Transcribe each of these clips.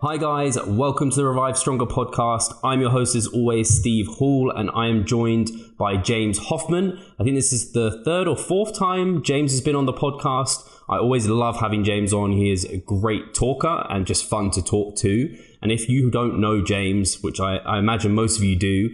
Hi guys, welcome to the Revive Stronger podcast. I'm your host as always, Steve Hall, and I am joined by James Hoffmann. I think this is the third or fourth time James has been on the podcast. I always love having James on. He is a great talker and just fun to talk to. And if you don't know James, which I imagine most of you do,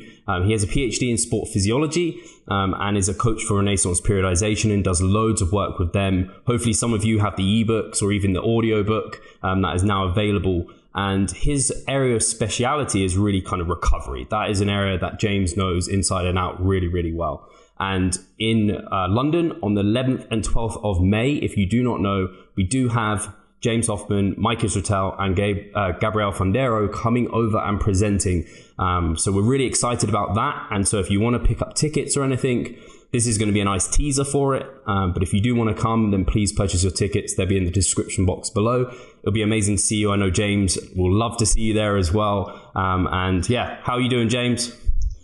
he has a PhD in sport physiology and is a coach for Renaissance periodization and does loads of work with them. Hopefully some of you have the ebooks or even the audiobook that is now available. And his area of speciality is really kind of recovery. That is an area that James knows inside and out really, really well. And in London on the 11th and 12th of May, if you do not know, we do have James Hoffmann, Mike Israetel, and Gabriel Fondero coming over and presenting. So we're really excited about that. And so if you want to pick up tickets or anything, this is going to be a nice teaser for it. But if you do want to come, then please purchase your tickets. They'll be in the description box below. It'll be amazing to see you. I know James will love to see you there as well. And yeah, how are you doing, James?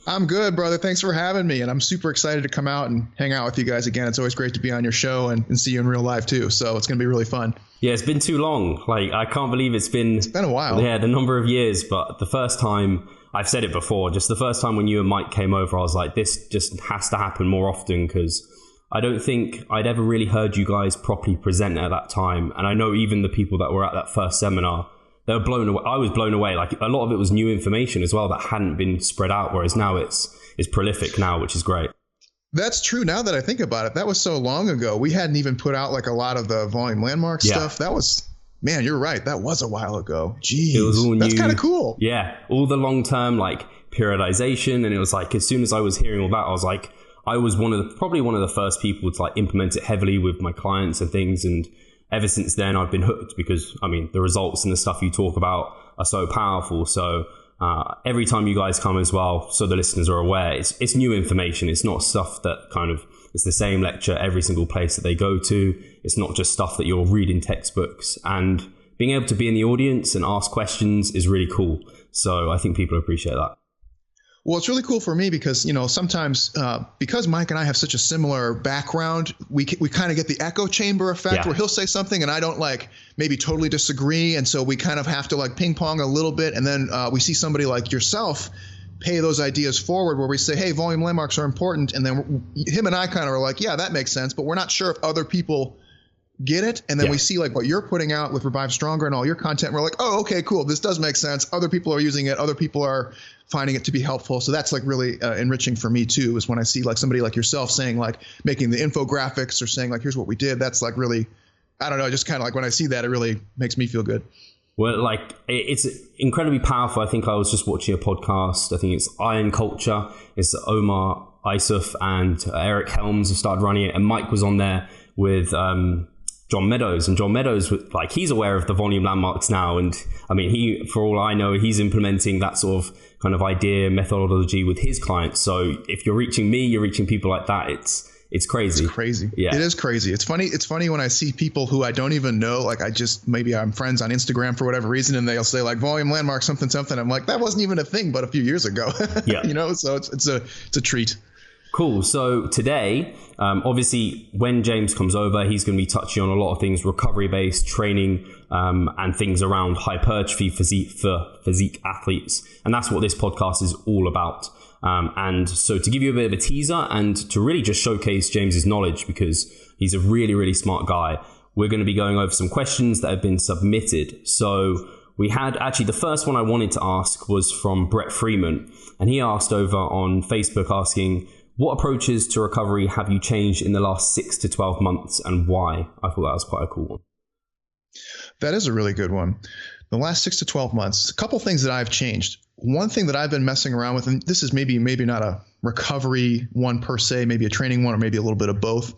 I'm good, brother. Thanks for having me. And I'm super excited to come out and hang out with you guys again. It's always great to be on your show and see you in real life too. So it's going to be really fun. Yeah, it's been too long. Like, I can't believe it's been a while. Yeah, the number of years. But the first time, I've said it before, just the first time when you and Mike came over, I was like, this just has to happen more often, because I don't think I'd ever really heard you guys properly present at that time. And I know even the people that were at that first seminar, they were blown away. I was blown away. Like, a lot of it was new information as well that hadn't been spread out, whereas now it's prolific now, which is great. That's true. Now that I think about it, that was so long ago. We hadn't even put out like a lot of the volume landmark stuff. That was, man, you're right. That was a while ago. Jeez, it was all new. That's kind of cool. Yeah, all the long-term like periodization, and it was like, as soon as I was hearing all that, I was like, I was probably one of the first people to like implement it heavily with my clients and things. And ever since then, I've been hooked, because I mean, the results and the stuff you talk about are so powerful. So every time you guys come as well, so the listeners are aware, it's new information. It's not stuff that kind of, it's the same lecture every single place that they go to. It's not just stuff that you'll read in textbooks, and being able to be in the audience and ask questions is really cool. So I think people appreciate that. Well, it's really cool for me because, you know, sometimes because Mike and I have such a similar background, we kind of get the echo chamber effect where he'll say something and I don't like maybe totally disagree. And so we kind of have to like ping pong a little bit. And then we see somebody like yourself pay those ideas forward where we say, hey, volume landmarks are important. And then him and I kind of are like, yeah, that makes sense. But we're not sure if other people get it. And then we see like what you're putting out with Revive Stronger and all your content. We're like, oh, okay, cool. This does make sense. Other people are using it. Other people are finding it to be helpful. So that's like really enriching for me too, is when I see like somebody like yourself saying like making the infographics or saying like, here's what we did. That's like really, I don't know, just kind of like when I see that, it really makes me feel good. Well, like it's incredibly powerful. I think I was just watching a podcast. I think it's Iron Culture. It's Omar Isuf and Eric Helms have started running it. And Mike was on there with John Meadows, and John Meadows, like, he's aware of the volume landmarks now. And I mean, he, for all I know, he's implementing that sort of kind of idea methodology with his clients. So if you're reaching me, you're reaching people like that. It's crazy. It's crazy. Yeah. It is crazy. It's funny when I see people who I don't even know, like maybe I'm friends on Instagram for whatever reason, and they'll say like volume landmark something. I'm like, that wasn't even a thing but a few years ago. Yeah. You know, so it's a treat. Cool. So today, obviously, when James comes over, he's going to be touching on a lot of things recovery-based training and things around hypertrophy physique athletes. And that's what this podcast is all about. And so to give you a bit of a teaser and to really just showcase James's knowledge, because he's a really, really smart guy, we're going to be going over some questions that have been submitted. So we had actually the first one I wanted to ask was from Brett Freeman. And he asked over on Facebook asking, what approaches to recovery have you changed in the last 6 to 12 months and why? I thought that was quite a cool one. That is a really good one. The last 6 to 12 months, a couple things that I've changed. One thing that I've been messing around with, and this is maybe not a recovery one per se, maybe a training one, or maybe a little bit of both,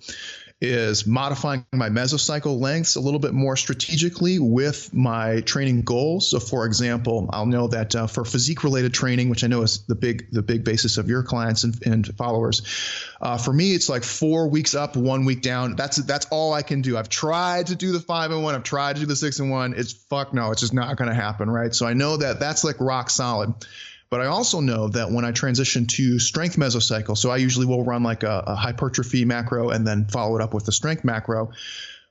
is modifying my mesocycle lengths a little bit more strategically with my training goals. So for example, I'll know that for physique related training, which I know is the big basis of your clients and followers, for me, it's like 4 weeks up, 1 week down. That's all I can do. I've tried to do the 5 and 1. I've tried to do the 6 and 1. It's just not going to happen. Right. So I know that that's like rock solid. But I also know that when I transition to strength mesocycle, so I usually will run like a hypertrophy macro and then follow it up with the strength macro.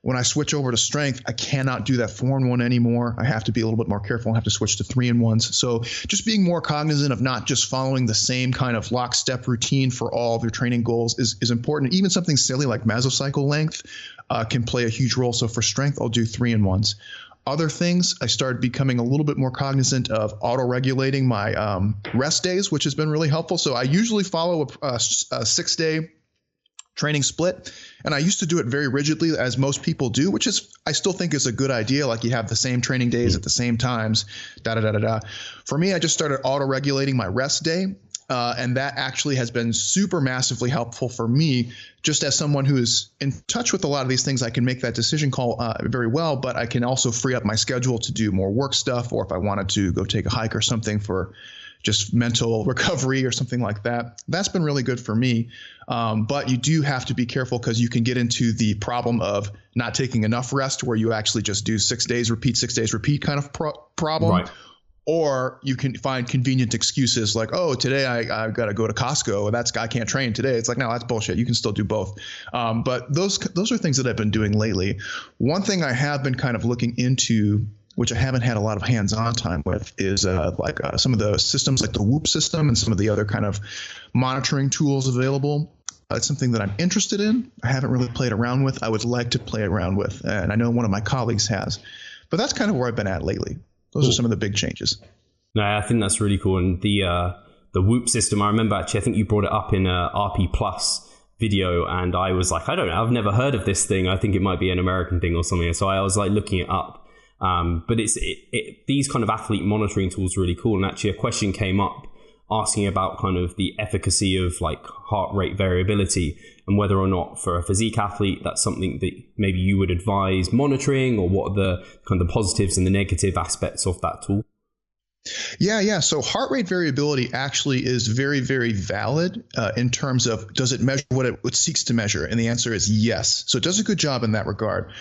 When I switch over to strength, I cannot do that 4-in-1 anymore. I have to be a little bit more careful and have to switch to 3-in-1s. So just being more cognizant of not just following the same kind of lockstep routine for all of your training goals is important. Even something silly like mesocycle length can play a huge role. So for strength, I'll do 3-in-1s. Other things, I started becoming a little bit more cognizant of auto-regulating my rest days, which has been really helpful. So I usually follow a 6-day training split. And I used to do it very rigidly, as most people do, which is, I still think is a good idea. Like you have the same training days at the same times, For me, I just started auto-regulating my rest day. And that actually has been super massively helpful for me. Just as someone who is in touch with a lot of these things, I can make that decision call very well, but I can also free up my schedule to do more work stuff, or if I wanted to go take a hike or something for just mental recovery or something like that. That's been really good for me. But you do have to be careful, because you can get into the problem of not taking enough rest, where you actually just do 6 days, repeat, 6 days, repeat kind of problem. Right. Or you can find convenient excuses like, oh, today I got to go to Costco, and I can't train today. It's like, no, that's bullshit. You can still do both. But those are things that I've been doing lately. One thing I have been kind of looking into, which I haven't had a lot of hands-on time with, is some of the systems like the Whoop system and some of the other kind of monitoring tools available. It's something that I'm interested in. I haven't really played around with. I would like to play around with, and I know one of my colleagues has. But that's kind of where I've been at lately. Those are some of the big changes. No, I think that's really cool. And the Whoop system, I remember actually, I think you brought it up in a RP Plus video, and I was like, I don't know, I've never heard of this thing. I think it might be an American thing or something. So I was like looking it up. But these kind of athlete monitoring tools are really cool. And actually a question came up asking about kind of the efficacy of like heart rate variability, and whether or not for a physique athlete, that's something that maybe you would advise monitoring, or what are the kind of the positives and the negative aspects of that tool? Yeah. So heart rate variability actually is very, very valid in terms of, does it measure what it seeks to measure? And the answer is yes. So it does a good job in that regard.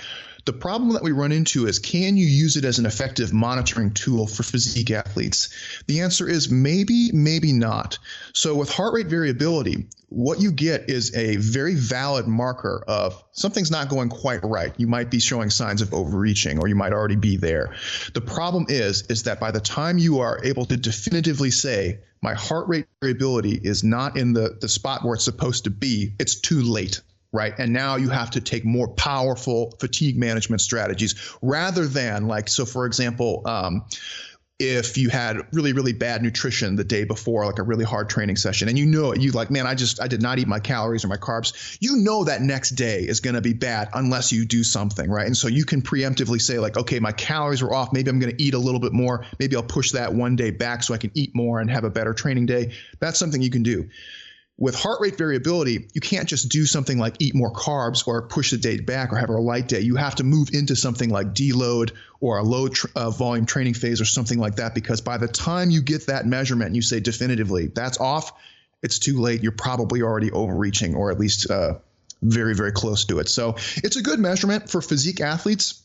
The problem that we run into is, can you use it as an effective monitoring tool for physique athletes? The answer is maybe, maybe not. So with heart rate variability, what you get is a very valid marker of something's not going quite right. You might be showing signs of overreaching, or you might already be there. The problem is that by the time you are able to definitively say, my heart rate variability is not in the spot where it's supposed to be, it's too late. Right. And now you have to take more powerful fatigue management strategies, rather than so for example, if you had really, really bad nutrition the day before, like a really hard training session, and I did not eat my calories or my carbs, that next day is going to be bad unless you do something. Right. And so you can preemptively say okay, my calories are off. Maybe I'm going to eat a little bit more. Maybe I'll push that one day back so I can eat more and have a better training day. That's something you can do. With heart rate variability, you can't just do something like eat more carbs or push the day back or have a light day. You have to move into something like deload or a low volume training phase or something like that, because by the time you get that measurement and you say definitively that's off, it's too late. You're probably already overreaching, or at least very, very close to it. So it's a good measurement for physique athletes.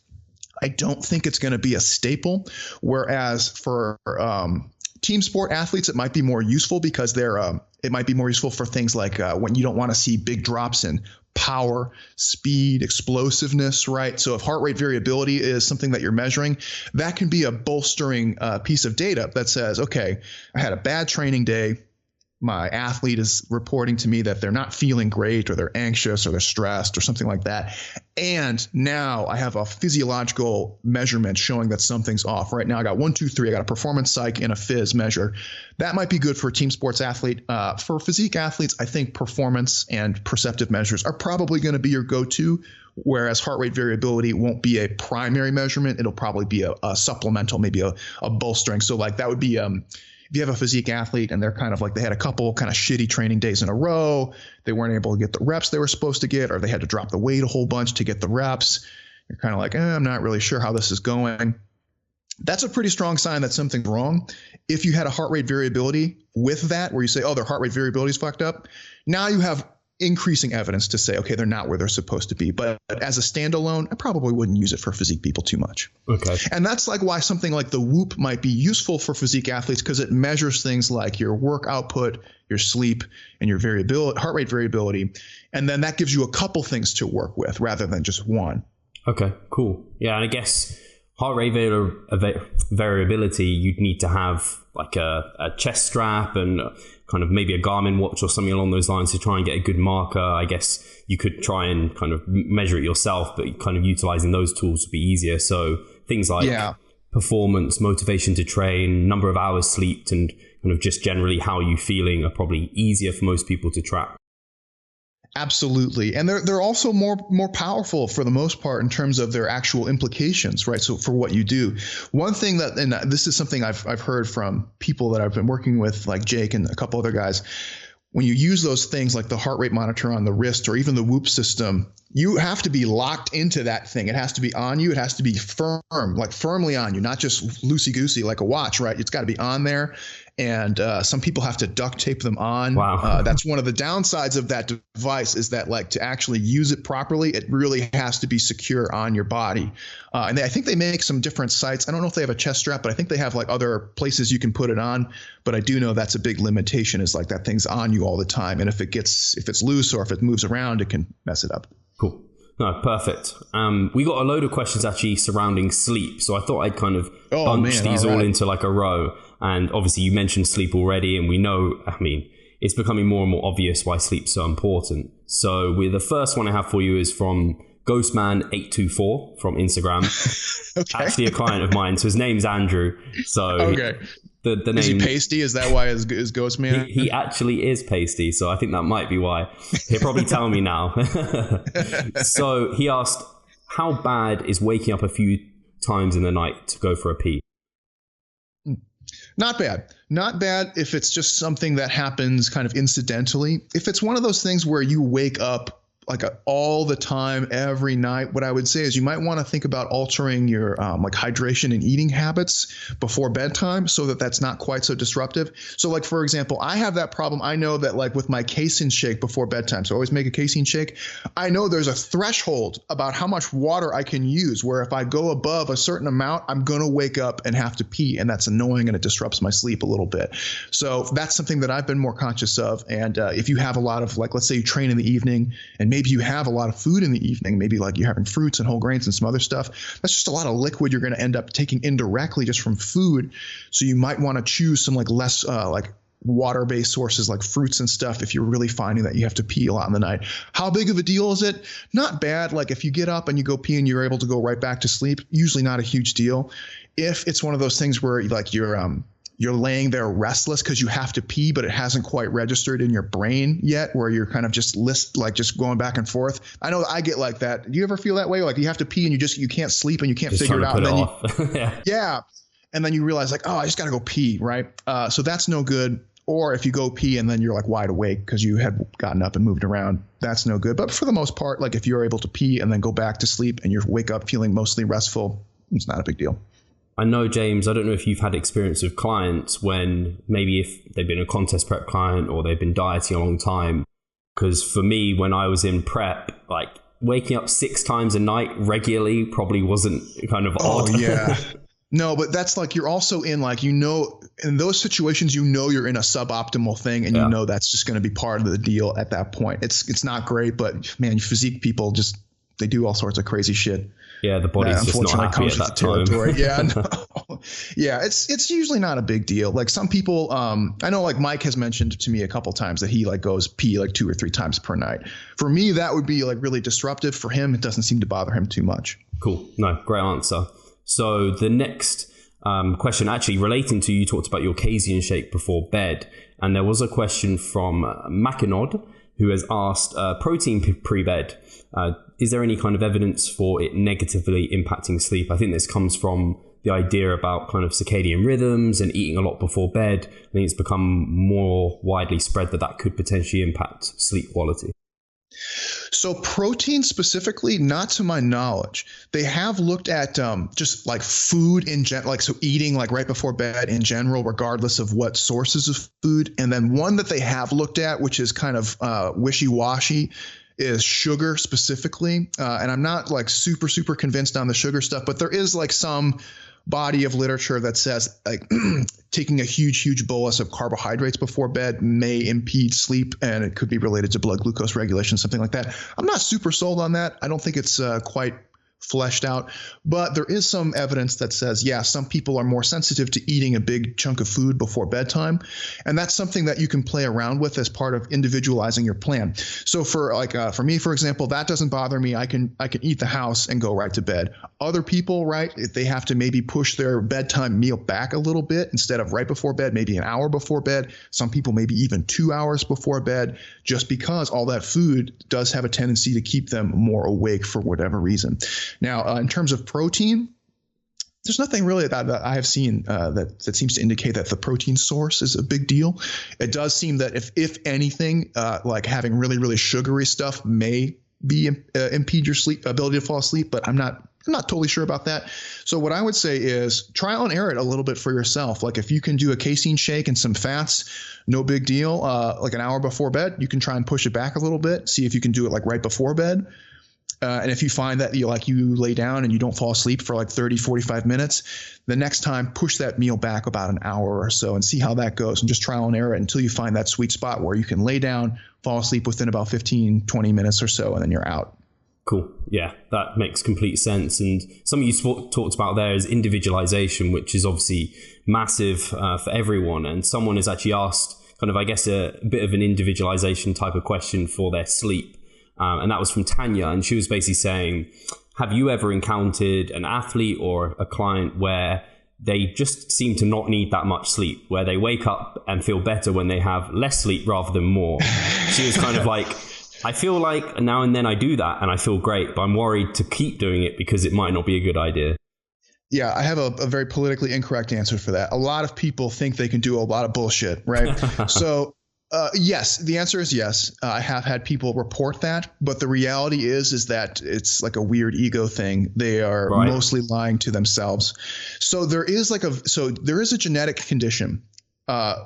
I don't think it's going to be a staple, whereas for team sport athletes, it might be more useful, because it might be more useful for things like when you don't want to see big drops in power, speed, explosiveness, right? So if heart rate variability is something that you're measuring, that can be a bolstering piece of data that says, okay, I had a bad training day. My athlete is reporting to me that they're not feeling great, or they're anxious, or they're stressed, or something like that. And now I have a physiological measurement showing that something's off. Right now I got 1, 2, 3. I got a performance psych and a phys measure. That might be good for a team sports athlete. For physique athletes, I think performance and perceptive measures are probably going to be your go-to, whereas heart rate variability won't be a primary measurement. It'll probably be a supplemental, maybe a bolstering. So that would be if you have a physique athlete and they're kind of they had a couple kind of shitty training days in a row, they weren't able to get the reps they were supposed to get, or they had to drop the weight a whole bunch to get the reps. You're kind of I'm not really sure how this is going. That's a pretty strong sign that something's wrong. If you had a heart rate variability with that, where you say, oh, their heart rate variability is fucked up, now you have increasing evidence to say, okay, they're not where they're supposed to be. But as a standalone, I probably wouldn't use it for physique people too much. Okay. And that's why something like the Whoop might be useful for physique athletes, because it measures things like your work output, your sleep, and your heart rate variability. And then that gives you a couple things to work with rather than just one. Okay, cool. Yeah, and I guess heart rate variability, you'd need to have like a chest strap and kind of maybe a Garmin watch or something along those lines to try and get a good marker. I guess you could try and kind of measure it yourself, but kind of utilizing those tools would be easier. So things like performance, motivation to train, number of hours slept, and kind of just generally how you feeling are probably easier for most people to track. Absolutely. And they're also more powerful for the most part in terms of their actual implications, right? So for what you do. One thing that, and this is something I've heard from people that I've been working with, like Jake and a couple other guys, when you use those things like the heart rate monitor on the wrist or even the Whoop system, you have to be locked into that thing. It has to be on you. It has to be firm, like firmly on you, not just loosey-goosey like a watch, right? It's got to be on there. And some people have to duct tape them on. Wow. That's one of the downsides of that device, is that like to actually use it properly, it really has to be secure on your body. And I think they make some different sites. I don't know if they have a chest strap, but I think they have like other places you can put it on. But I do know that's a big limitation, is like that thing's on you all the time. And if it's loose or if it moves around, it can mess it up. Cool. No, perfect. We got a load of questions actually surrounding sleep. So I thought I'd kind of bunch these all into like a row. And obviously you mentioned sleep already, and we know, I mean, it's becoming more and more obvious why sleep's so important. So the first one I have for you is from Ghostman824 from Instagram. Okay. Actually a client of mine. So his name's Andrew. So okay. The name, is he pasty? Is that why is Ghostman? He actually is pasty, so I think that might be why. He'll probably tell me now. So he asked, how bad is waking up a few times in the night to go for a pee? Not bad. Not bad if it's just something that happens kind of incidentally. If it's one of those things where you wake up like all the time, every night, what I would say is you might want to think about altering your like hydration and eating habits before bedtime so that that's not quite so disruptive. So like, for example, I have that problem. I know that like with my casein shake before bedtime, so I always make a casein shake. I know there's a threshold about how much water I can use, where if I go above a certain amount, I'm going to wake up and have to pee. And that's annoying, and it disrupts my sleep a little bit. So that's something that I've been more conscious of. And if you have a lot of, like, let's say you train in the evening and maybe you have a lot of food in the evening, maybe like you're having fruits and whole grains and some other stuff, that's just a lot of liquid you're going to end up taking indirectly just from food. So you might want to choose some like less like water-based sources like fruits and stuff if you're really finding that you have to pee a lot in the night. How big of a deal is it? Not bad. Like if you get up and you go pee and you're able to go right back to sleep, usually not a huge deal. If it's one of those things where like you're laying there restless because you have to pee, but it hasn't quite registered in your brain yet, where you're kind of just just going back and forth. I know I get like that. Do you ever feel that way? Like you have to pee and you can't sleep and you can't figure it out. And then yeah. And then you realize like, oh, I just got to go pee. Right. So that's no good. Or if you go pee and then you're like wide awake because you had gotten up and moved around, that's no good. But for the most part, like if you're able to pee and then go back to sleep and you wake up feeling mostly restful, it's not a big deal. I know, James, I don't know if you've had experience with clients when maybe if they've been a contest prep client or they've been dieting a long time. Because for me, when I was in prep, like waking up 6 times a night regularly probably wasn't kind of odd. Oh, yeah. No, but that's like you're also in like, in those situations, you're in a suboptimal thing and you know that's just going to be part of the deal at that point. It's not great, but man, physique people they do all sorts of crazy shit. Yeah, the body's just not happy at that time. Yeah, no. Yeah, it's usually not a big deal. Like some people, I know like Mike has mentioned to me a couple times that he like goes pee like 2 or 3 times per night. For me, that would be like really disruptive. For him, it doesn't seem to bother him too much. Cool. No, great answer. So the next question actually relating to, you talked about your casein shake before bed. And there was a question from Mackinaud who has asked protein pre-bed. Is there any kind of evidence for it negatively impacting sleep? I think this comes from the idea about kind of circadian rhythms and eating a lot before bed. I think it's become more widely spread that could potentially impact sleep quality. So protein specifically, not to my knowledge. They have looked at just like food in general, like so eating like right before bed in general, regardless of what sources of food. And then one that they have looked at, which is kind of wishy-washy, is sugar specifically. And I'm not like super convinced on the sugar stuff, but there is like some body of literature that says like taking a huge bolus of carbohydrates before bed may impede sleep, and it could be related to blood glucose regulation, something like that. I'm not super sold on that. I don't think it's quite fleshed out. But there is some evidence that says, yeah, some people are more sensitive to eating a big chunk of food before bedtime. And that's something that you can play around with as part of individualizing your plan. So for me, for example, that doesn't bother me. I can eat the house and go right to bed. Other people, right, if they have to maybe push their bedtime meal back a little bit, instead of right before bed, maybe an hour before bed. Some people maybe even 2 hours before bed, just because all that food does have a tendency to keep them more awake for whatever reason. Now, in terms of protein, there's nothing really that I have seen that seems to indicate that the protein source is a big deal. It does seem that if anything, like having really, really sugary stuff may impede your ability to fall asleep, but I'm not totally sure about that. So what I would say is trial and error it a little bit for yourself. Like if you can do a casein shake and some fats, no big deal. Like an hour before bed, you can try and push it back a little bit. See if you can do it like right before bed. And if you find that you lay down and you don't fall asleep for like 30, 45 minutes, the next time push that meal back about an hour or so and see how that goes, and just trial and error it until you find that sweet spot where you can lay down, fall asleep within about 15, 20 minutes or so, and then you're out. Cool. Yeah, that makes complete sense. And something you talked about there is individualization, which is obviously massive for everyone. And someone has actually asked kind of, I guess, a bit of an individualization type of question for their sleep. And that was from Tanya. And she was basically saying, have you ever encountered an athlete or a client where they just seem to not need that much sleep, where they wake up and feel better when they have less sleep rather than more? She was kind of like, I feel like now and then I do that and I feel great, but I'm worried to keep doing it because it might not be a good idea. Yeah, I have a very politically incorrect answer for that. A lot of people think they can do a lot of bullshit, right? So yes, the answer is yes. I have had people report that, but the reality is that it's like a weird ego thing. They are mostly lying to themselves. So there is a genetic condition,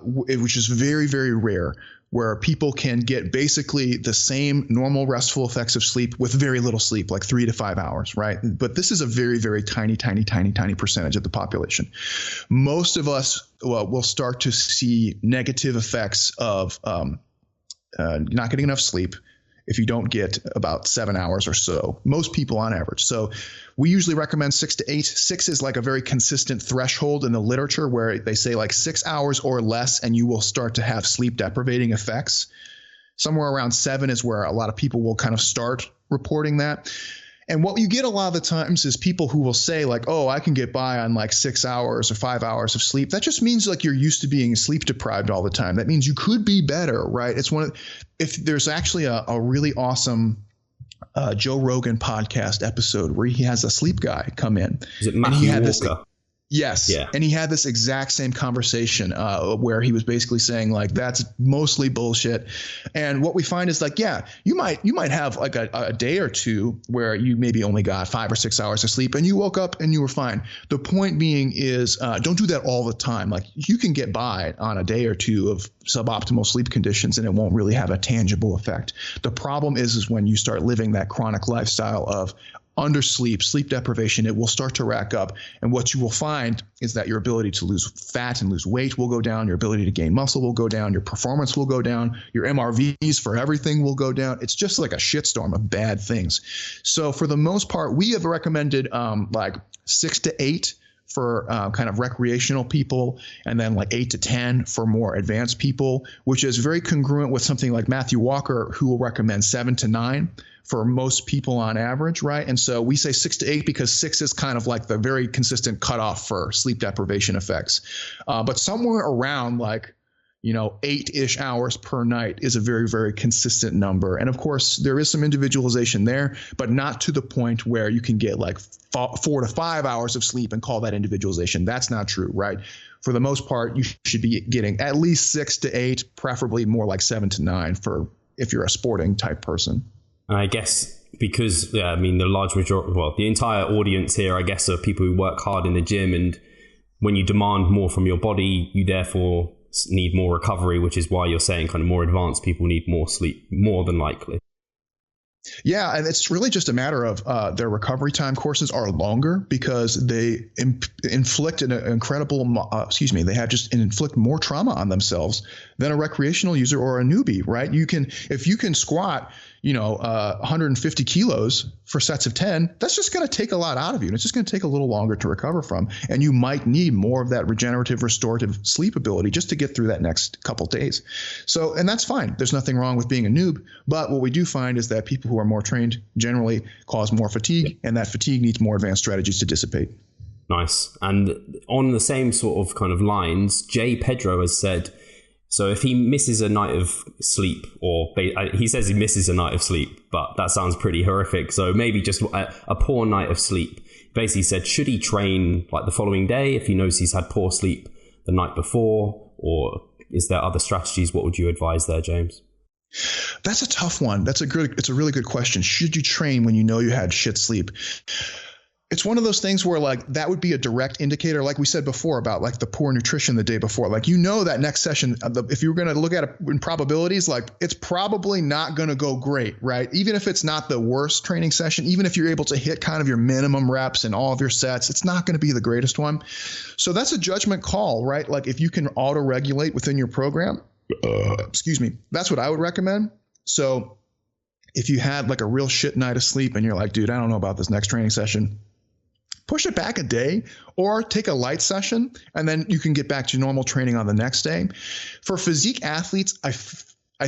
which is very, very rare, where people can get basically the same normal restful effects of sleep with very little sleep, like 3 to 5 hours, right? But this is a very, very tiny percentage of the population. Most of us will start to see negative effects of not getting enough sleep if you don't get about 7 hours or so, most people on average. So we usually recommend 6 to 8. 6 is like a very consistent threshold in the literature where they say like 6 hours or less and you will start to have sleep deprivating effects. Somewhere around 7 is where a lot of people will kind of start reporting that. And what you get a lot of the times is people who will say like, oh, I can get by on like 6 hours or 5 hours of sleep. That just means like you're used to being sleep deprived all the time. That means you could be better, right? It's if there's actually a really awesome Joe Rogan podcast episode where he has a sleep guy come in. Is it Matthew Walker? Yes. Yeah. And he had this exact same conversation where he was basically saying like, that's mostly bullshit. And what we find is like, yeah, you might have like a day or two where you maybe only got 5 or 6 hours of sleep and you woke up and you were fine. The point being is don't do that all the time. Like you can get by on a day or two of suboptimal sleep conditions and it won't really have a tangible effect. The problem is when you start living that chronic lifestyle of undersleep, sleep deprivation, it will start to rack up. And what you will find is that your ability to lose fat and lose weight will go down. Your ability to gain muscle will go down. Your performance will go down. Your MRVs for everything will go down. It's just like a shitstorm of bad things. So for the most part, we have recommended like 6 to 8 for kind of recreational people, and then like 8 to 10 for more advanced people, which is very congruent with something like Matthew Walker, who will recommend 7 to 9 for most people on average, right? And so we say 6 to 8 because 6 is kind of like the very consistent cutoff for sleep deprivation effects. But somewhere around like, 8-ish hours per night is a very, very consistent number. And of course, there is some individualization there, but not to the point where you can get like 4 to 5 hours of sleep and call that individualization. That's not true, right? For the most part, you should be getting at least 6 to 8, preferably more like 7 to 9 for if you're a sporting type person. And I guess because, the large majority, the entire audience here, I guess, are people who work hard in the gym. And when you demand more from your body, you therefore need more recovery, which is why you're saying kind of more advanced people need more sleep, more than likely. Yeah, and it's really just a matter of their recovery time courses are longer because they inflict an incredible, they have just inflict more trauma on themselves than a recreational user or a newbie, right? If you can squat, 150 kilos for sets of 10, that's just going to take a lot out of you. And it's just going to take a little longer to recover from. And you might need more of that regenerative, restorative sleep ability just to get through that next couple days. So, and that's fine. There's nothing wrong with being a noob. But what we do find is that people who are more trained generally cause more fatigue, and that fatigue needs more advanced strategies to dissipate. Nice. And on the same sort of kind of lines, Jay Pedro has said, so if he misses a night of sleep, or he says he misses a night of sleep, but that sounds pretty horrific. So maybe just a poor night of sleep. Basically said, should he train like the following day if he knows he's had poor sleep the night before, or is there other strategies? What would you advise there, James? That's a tough one. It's a really good question. Should you train when you know you had shit sleep? It's one of those things where like that would be a direct indicator, like we said before, about like the poor nutrition the day before. Like, that next session, if you were going to look at it in probabilities, like it's probably not going to go great, right? Even if it's not the worst training session, even if you're able to hit kind of your minimum reps in all of your sets, it's not going to be the greatest one. So that's a judgment call, right? Like if you can auto-regulate within your program, that's what I would recommend. So if you had like a real shit night of sleep and you're like, dude, I don't know about this next training session, push it back a day or take a light session, and then you can get back to normal training on the next day. For physique athletes, I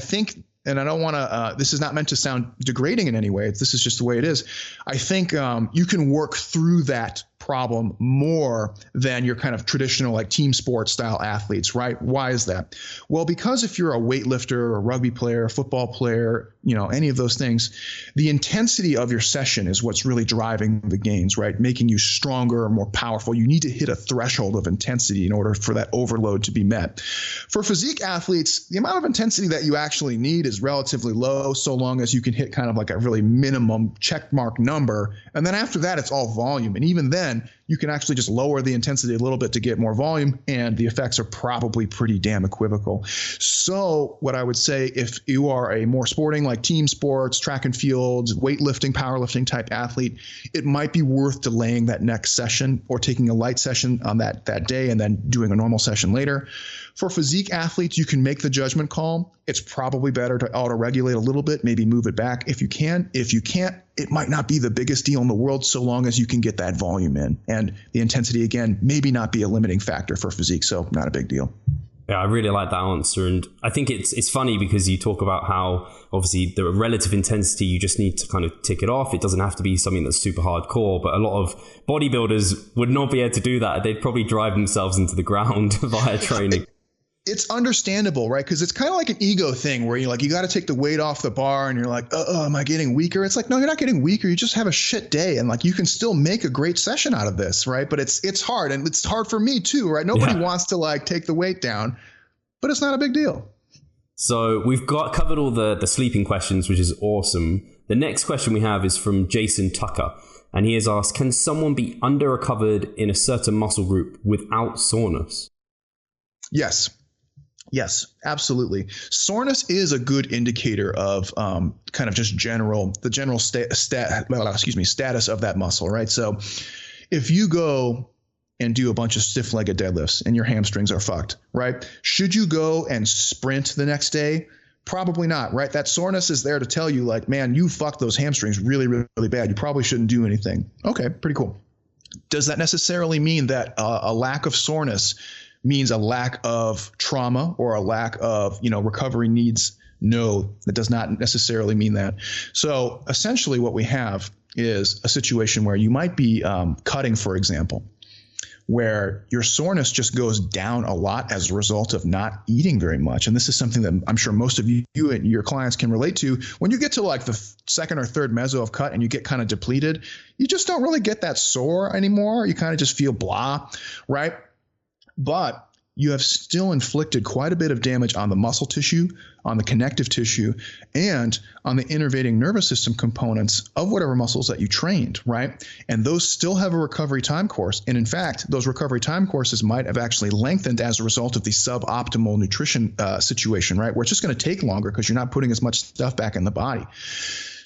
think, and I don't want to, this is not meant to sound degrading in any way. This is just the way it is. I think you can work through that problem more than your kind of traditional like team sports style athletes, right? Why is that? Well, because if you're a weightlifter or a rugby player, a football player, any of those things, the intensity of your session is what's really driving the gains, right? Making you stronger or more powerful. You need to hit a threshold of intensity in order for that overload to be met. For physique athletes, the amount of intensity that you actually need is relatively low, so long as you can hit kind of like a really minimum check mark number. And then after that, it's all volume. And even then, you can actually just lower the intensity a little bit to get more volume, and the effects are probably pretty damn equivocal. So what I would say, if you are a more sporting like team sports, track and field, weightlifting, powerlifting type athlete, it might be worth delaying that next session or taking a light session on that day and then doing a normal session later. For physique athletes, you can make the judgment call. It's probably better to auto-regulate a little bit, maybe move it back if you can. If you can't, it might not be the biggest deal in the world so long as you can get that volume in. And the intensity, again, maybe not be a limiting factor for physique, so not a big deal. Yeah, I really like that answer. And I think it's funny because you talk about how obviously the relative intensity, you just need to kind of tick it off. It doesn't have to be something that's super hardcore, but a lot of bodybuilders would not be able to do that. They'd probably drive themselves into the ground via training. It's understandable, right? Because it's kind of like an ego thing where you got to take the weight off the bar and you're like, am I getting weaker? It's like, no, you're not getting weaker. You just have a shit day. And like, you can still make a great session out of this, right? But it's hard. And it's hard for me too, right? Nobody wants to like take the weight down, but it's not a big deal. So we've covered all the sleeping questions, which is awesome. The next question we have is from Jason Tucker. And he has asked, can someone be under-recovered in a certain muscle group without soreness? Yes, absolutely. Soreness is a good indicator of kind of just the general status of that muscle, right? So if you go and do a bunch of stiff-legged deadlifts and your hamstrings are fucked, right? Should you go and sprint the next day? Probably not, right? That soreness is there to tell you like, man, you fucked those hamstrings really, really, really bad. You probably shouldn't do anything. Okay, pretty cool. Does that necessarily mean that a lack of soreness means a lack of trauma or a lack of, recovery needs? No, that does not necessarily mean that. So essentially what we have is a situation where you might be cutting, for example, where your soreness just goes down a lot as a result of not eating very much. And this is something that I'm sure most of you and your clients can relate to. When you get to like the second or third meso of cut and you get kind of depleted, you just don't really get that sore anymore. You kind of just feel blah, right? But you have still inflicted quite a bit of damage on the muscle tissue, on the connective tissue, and on the innervating nervous system components of whatever muscles that you trained, right? And those still have a recovery time course. And in fact, those recovery time courses might have actually lengthened as a result of the suboptimal nutrition situation, right? Where it's just going to take longer because you're not putting as much stuff back in the body.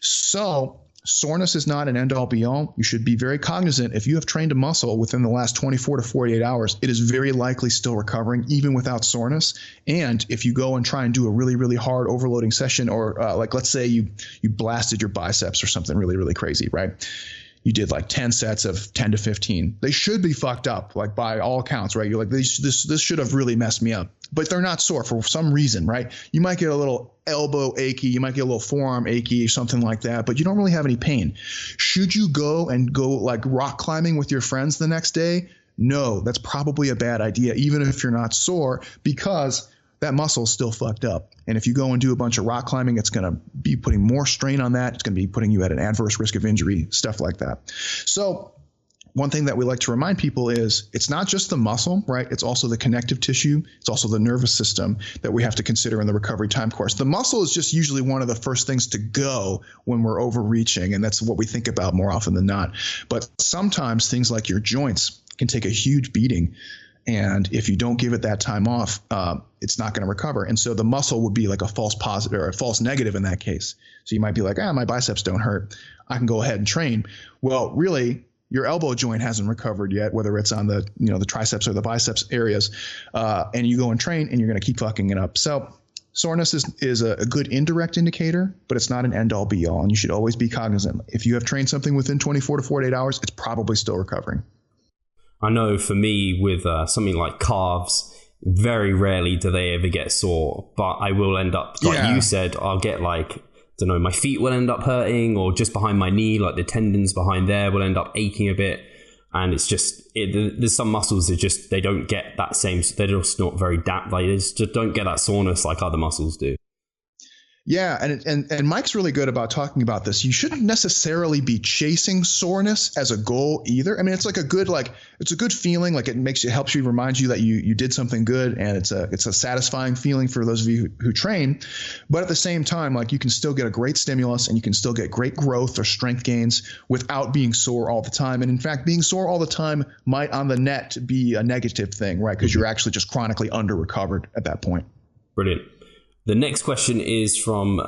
So Soreness is not an end-all be-all. You should be very cognizant. If you have trained a muscle within the last 24 to 48 hours, it is very likely still recovering even without soreness. And if you go and try and do a really, really hard overloading session, or like let's say you blasted your biceps or something really, really crazy, right? You did like 10 sets of 10 to 15. They should be fucked up, like by all accounts, right? You're like, this should have really messed me up. But they're not sore for some reason, right? You might get a little elbow achy, you might get a little forearm achy, something like that, but you don't really have any pain. Should you go like rock climbing with your friends the next day? No, that's probably a bad idea, even if you're not sore, because that muscle is still fucked up. And if you go and do a bunch of rock climbing, it's going to be putting more strain on that. It's going to be putting you at an adverse risk of injury, stuff like that. So one thing that we like to remind people is it's not just the muscle, right? It's also the connective tissue. It's also the nervous system that we have to consider in the recovery time course. The muscle is just usually one of the first things to go when we're overreaching, and that's what we think about more often than not. But sometimes things like your joints can take a huge beating. And if you don't give it that time off, it's not going to recover. And so the muscle would be like a false positive or a false negative in that case. So you might be like, my biceps don't hurt. I can go ahead and train. Well, really, your elbow joint hasn't recovered yet, whether it's on the, the triceps or the biceps areas. And you go and train and you're going to keep fucking it up. So soreness is a good indirect indicator, but it's not an end all be all. And you should always be cognizant. If you have trained something within 24 to 48 hours, it's probably still recovering. I know for me with something like calves, very rarely do they ever get sore, but I will end up, like you said, I'll get like, I don't know, my feet will end up hurting, or just behind my knee, like the tendons behind there will end up aching a bit. And it's just, there's some muscles that just, they don't get that same, they're just not very like they just don't get that soreness like other muscles do. Yeah, and Mike's really good about talking about this. You shouldn't necessarily be chasing soreness as a goal either. I mean, it's like it's a good feeling. Like it helps you, remind you that you did something good, and it's a satisfying feeling for those of you who train. But at the same time, like you can still get a great stimulus, and you can still get great growth or strength gains without being sore all the time. And in fact, being sore all the time might on the net be a negative thing, right? Because you're actually just chronically under recovered at that point. Brilliant. The next question is from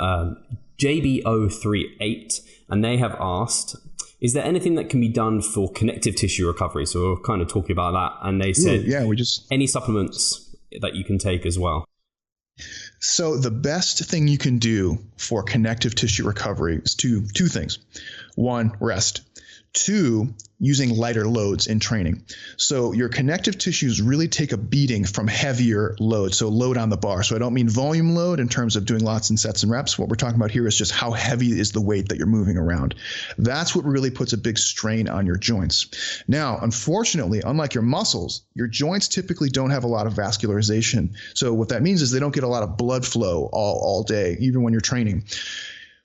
JB038, and they have asked, is there anything that can be done for connective tissue recovery? So we're kind of talking about that. And they said, any supplements that you can take as well. So the best thing you can do for connective tissue recovery is two things. One, rest. Two, using lighter loads in training. So your connective tissues really take a beating from heavier load, so load on the bar. So I don't mean volume load in terms of doing lots and sets and reps. What we're talking about here is just how heavy is the weight that you're moving around. That's what really puts a big strain on your joints. Now, unfortunately, unlike your muscles, your joints typically don't have a lot of vascularization. So what that means is they don't get a lot of blood flow all day, even when you're training.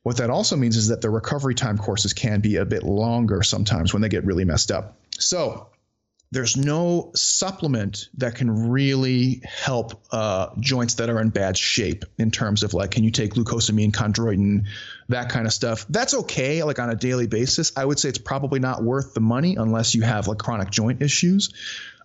What that also means is that the recovery time courses can be a bit longer sometimes when they get really messed up. So there's no supplement that can really help joints that are in bad shape in terms of like, can you take glucosamine, chondroitin, that kind of stuff. That's okay, like on a daily basis. I would say it's probably not worth the money unless you have like chronic joint issues.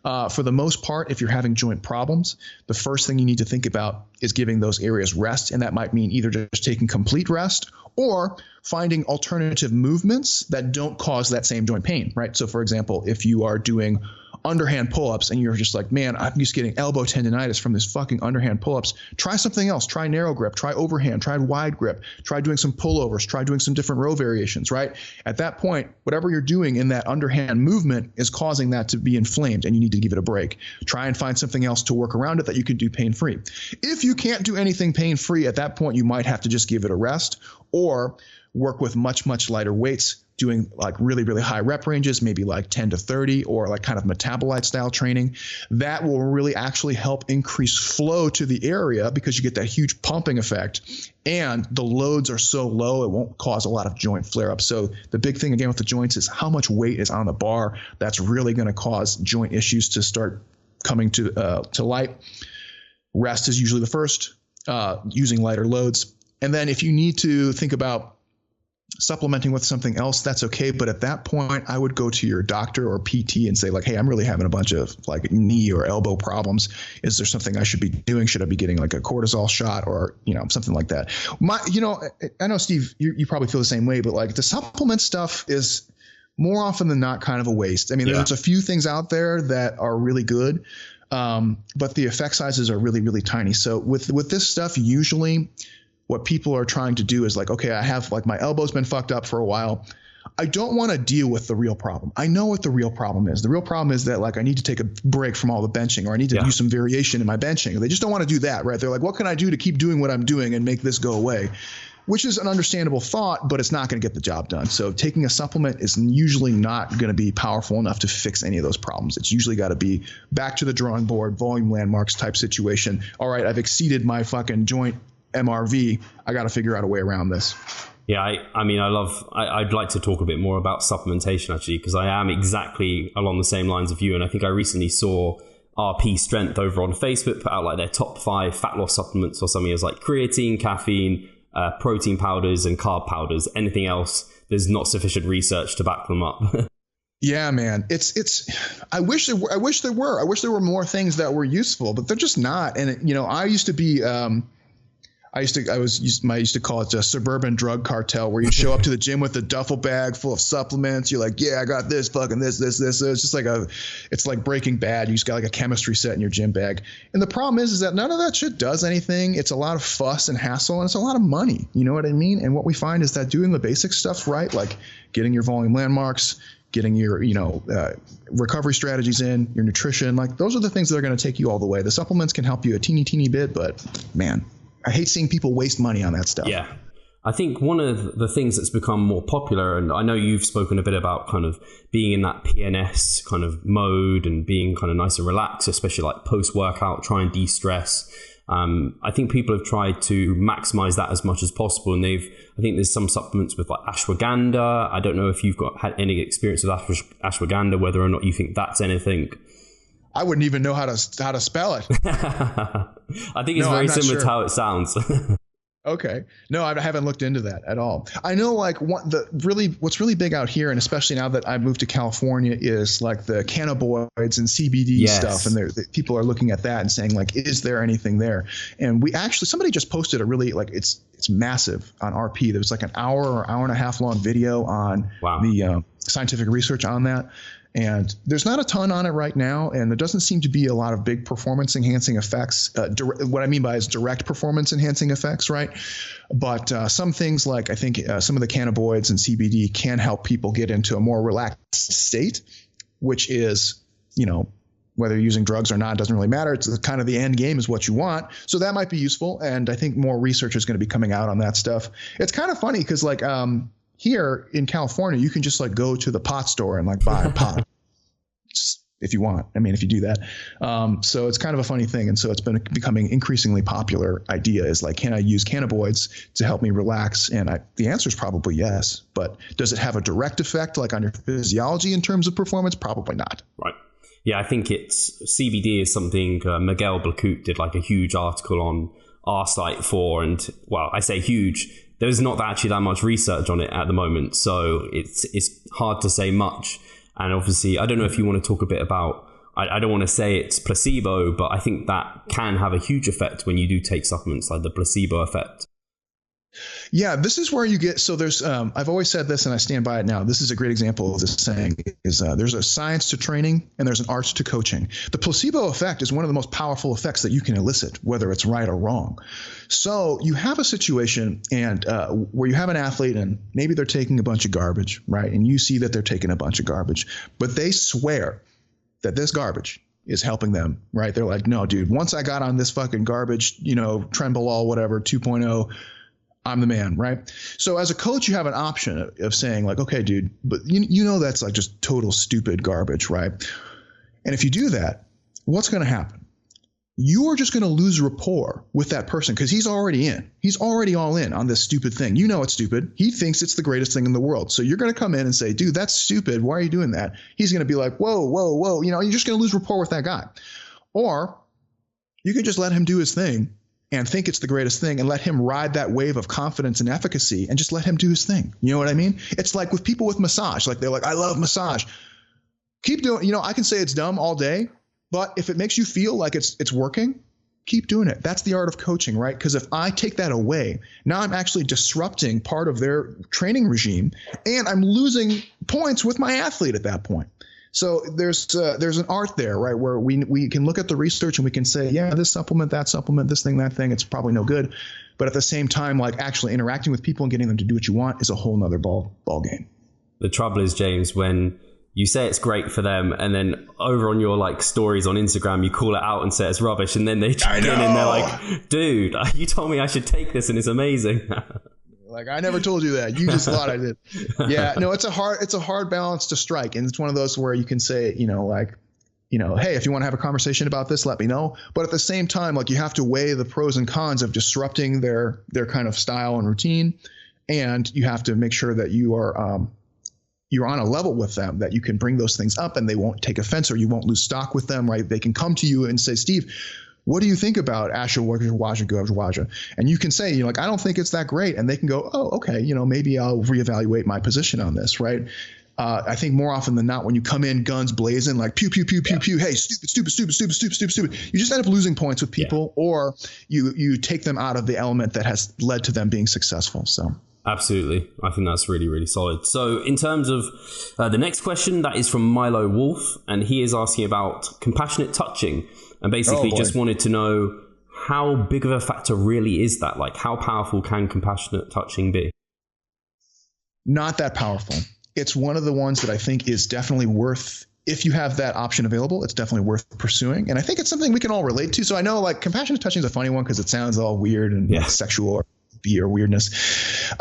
For the most part, if you're having joint problems, the first thing you need to think about is giving those areas rest. And that might mean either just taking complete rest or finding alternative movements that don't cause that same joint pain, right? So for example, if you are doing underhand pull-ups and you're just like, man, I'm just getting elbow tendonitis from this fucking underhand pull-ups, try something else. Try narrow grip, try overhand, try wide grip, try doing some pullovers, try doing some different row variations, right? At that point, whatever you're doing in that underhand movement is causing that to be inflamed, and you need to give it a break. Try and find something else to work around it that you can do pain-free. If you can't do anything pain-free, at that point, you might have to just give it a rest or work with much, much lighter weights, doing like really, really high rep ranges, maybe like 10 to 30 or like kind of metabolite style training. That will really actually help increase flow to the area because you get that huge pumping effect, and the loads are so low it won't cause a lot of joint flare-ups. So the big thing again with the joints is how much weight is on the bar. That's really going to cause joint issues to start coming to light. Rest is usually the first, using lighter loads. And then if you need to think about supplementing with something else, that's okay. But at that point, I would go to your doctor or PT and say like, hey, I'm really having a bunch of like knee or elbow problems. Is there something I should be doing? Should I be getting like a cortisol shot or, something like that? I know, Steve, you probably feel the same way, but like the supplement stuff is more often than not kind of a waste. I mean, there's a few things out there that are really good, but the effect sizes are really, really tiny. So with this stuff, usually what people are trying to do is like, okay, I have like my elbow's been fucked up for a while. I don't want to deal with the real problem. I know what the real problem is. The real problem is that like I need to take a break from all the benching, or I need to do some variation in my benching. They just don't want to do that, right? They're like, what can I do to keep doing what I'm doing and make this go away? Which is an understandable thought, but it's not going to get the job done. So taking a supplement is usually not going to be powerful enough to fix any of those problems. It's usually got to be back to the drawing board, volume landmarks type situation. All right, I've exceeded my fucking joint MRV. I got to figure out a way around this. Yeah, I'd like to talk a bit more about supplementation actually, because I am exactly along the same lines of you. And I think I recently saw RP Strength over on Facebook put out like their top 5 fat loss supplements or something. As like creatine, caffeine, protein powders and carb powders. Anything else, there's not sufficient research to back them up. Yeah, man. I wish there were more things that were useful, but they're just not. And I used to be I used to call it a suburban drug cartel, where you show up to the gym with a duffel bag full of supplements. You're like, yeah, I got this, fucking this. It's just like it's like Breaking Bad. You just got like a chemistry set in your gym bag. And the problem is that none of that shit does anything. It's a lot of fuss and hassle, and it's a lot of money. You know what I mean? And what we find is that doing the basic stuff right, like getting your volume landmarks, getting your, recovery strategies in, your nutrition, like those are the things that are going to take you all the way. The supplements can help you a teeny bit, but man, I hate seeing people waste money on that stuff. Yeah. I think one of the things that's become more popular, and I know you've spoken a bit about kind of being in that PNS kind of mode and being kind of nice and relaxed, especially like post-workout, try and de-stress. I think people have tried to maximize that as much as possible. And I think there's some supplements with like ashwagandha. I don't know if you've had any experience with ashwagandha, whether or not you think that's anything. I wouldn't even know how to spell it. I think it's very similar to how it sounds. Okay. No, I haven't looked into that at all. I know like what's really big out here, and especially now that I moved to California, is like the cannabinoids and CBD stuff. And people are looking at that and saying like, is there anything there? And somebody just posted a really it's massive on RP. There was like an hour or hour and a half long video on the scientific research on that. And there's not a ton on it right now, and there doesn't seem to be a lot of big performance enhancing effects. What I mean by is direct performance enhancing effects, right? But some things like I think some of the cannabinoids and CBD can help people get into a more relaxed state, which is, whether you're using drugs or not, doesn't really matter. It's kind of the end game is what you want. So that might be useful. And I think more research is going to be coming out on that stuff. It's kind of funny because like here in California, you can just like go to the pot store and like buy a pot if you want. I mean, if you do that. So it's kind of a funny thing. And so it's been becoming increasingly popular idea is like, can I use cannabinoids to help me relax? And the answer is probably yes. But does it have a direct effect like on your physiology in terms of performance? Probably not. Right. Yeah, I think CBD is something Miguel Blacut did like a huge article on our site for. And well, I say huge. There's not actually that much research on it at the moment, so it's hard to say much. And obviously, I don't know if you want to talk a bit about, I don't want to say it's placebo, but I think that can have a huge effect when you do take supplements, like the placebo effect. Yeah, this is where you get, so there's, I've always said this and I stand by it now. This is a great example of this saying is there's a science to training and there's an art to coaching. The placebo effect is one of the most powerful effects that you can elicit, whether it's right or wrong. So you have a situation and where you have an athlete and maybe they're taking a bunch of garbage, right? And you see that they're taking a bunch of garbage, but they swear that this garbage is helping them, right? They're like, no, dude, once I got on this fucking garbage, Trenbolol, whatever, 2.0, I'm the man, right? So as a coach, you have an option of saying like, okay, dude, but that's like just total stupid garbage, right? And if you do that, what's going to happen? You are just going to lose rapport with that person because he's already in. He's already all in on this stupid thing. It's stupid. He thinks it's the greatest thing in the world. So you're going to come in and say, dude, that's stupid. Why are you doing that? He's going to be like, whoa. You're just going to lose rapport with that guy. Or you can just let him do his thing and think it's the greatest thing, and let him ride that wave of confidence and efficacy and just let him do his thing. You know what I mean? It's like with people with massage, like they're like, I love massage. Keep doing, I can say it's dumb all day, but if it makes you feel like it's working, keep doing it. That's the art of coaching, right? Because if I take that away, now I'm actually disrupting part of their training regime, and I'm losing points with my athlete at that point. So there's an art there, right, where we can look at the research and we can say, yeah, this supplement, that supplement, this thing, that thing, it's probably no good. But at the same time, like actually interacting with people and getting them to do what you want is a whole nother ball game. The trouble is, James, when you say it's great for them, and then over on your like stories on Instagram, you call it out and say it's rubbish, and then they check in and they're like, dude, you told me I should take this and it's amazing. Like, I never told you that. You just thought I did. Yeah, no, it's a hard balance to strike. And it's one of those where you can say, hey, if you want to have a conversation about this, let me know. But at the same time, like, you have to weigh the pros and cons of disrupting their kind of style and routine. And you have to make sure that you're on a level with them, that you can bring those things up and they won't take offense, or you won't lose stock with them, right? They can come to you and say, Steve, what do you think about Ashwagandha? And you can say, I don't think it's that great. And they can go, oh, okay, maybe I'll reevaluate my position on this, right? I think more often than not, when you come in guns blazing, like pew, pew, pew, pew, pew, hey, stupid, you just end up losing points with people, or you take them out of the element that has led to them being successful. So. Absolutely. I think that's really, really solid. So in terms of the next question, that is from Milo Wolf, and he is asking about compassionate touching, and basically just wanted to know how big of a factor really is that? Like, how powerful can compassionate touching be? Not that powerful. It's one of the ones that I think is definitely worth, if you have that option available, it's definitely worth pursuing. And I think it's something we can all relate to. So I know, like, compassionate touching is a funny one because it sounds all weird and like sexual or weirdness.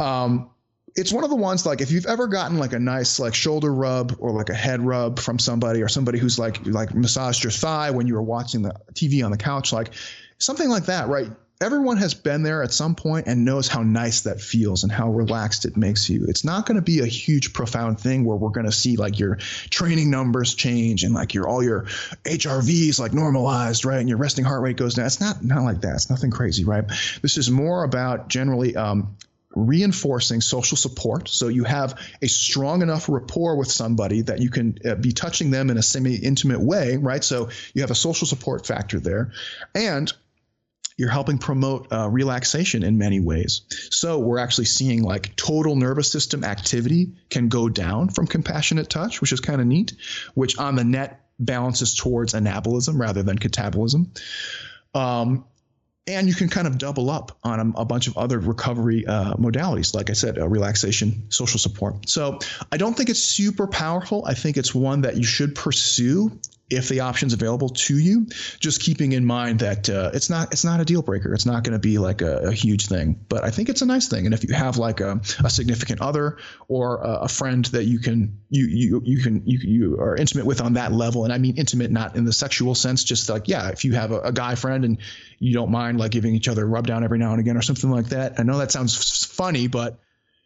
It's one of the ones, like, if you've ever gotten like a nice like shoulder rub or like a head rub from somebody, or somebody who's like massaged your thigh when you were watching the TV on the couch, like something like that, right? Everyone has been there at some point and knows how nice that feels and how relaxed it makes you. It's not going to be a huge, profound thing where we're going to see like your training numbers change and like all your HRVs like normalized, right? And your resting heart rate goes down. It's not like that. It's nothing crazy, right? This is more about generally reinforcing social support. So you have a strong enough rapport with somebody that you can be touching them in a semi-intimate way, right? So you have a social support factor there, and you're helping promote relaxation in many ways. So we're actually seeing like total nervous system activity can go down from compassionate touch, which is kind of neat, which on the net balances towards anabolism rather than catabolism. And you can kind of double up on a bunch of other recovery modalities. Like I said, relaxation, social support. So I don't think it's super powerful. I think it's one that you should pursue if the option's available to you, just keeping in mind that it's not a deal breaker. It's not going to be like a huge thing, but I think it's a nice thing. And if you have like a significant other or a friend that you are intimate with on that level, and I mean intimate not in the sexual sense, just like, if you have a guy friend and you don't mind like giving each other a rub down every now and again or something like that. I know that sounds funny, but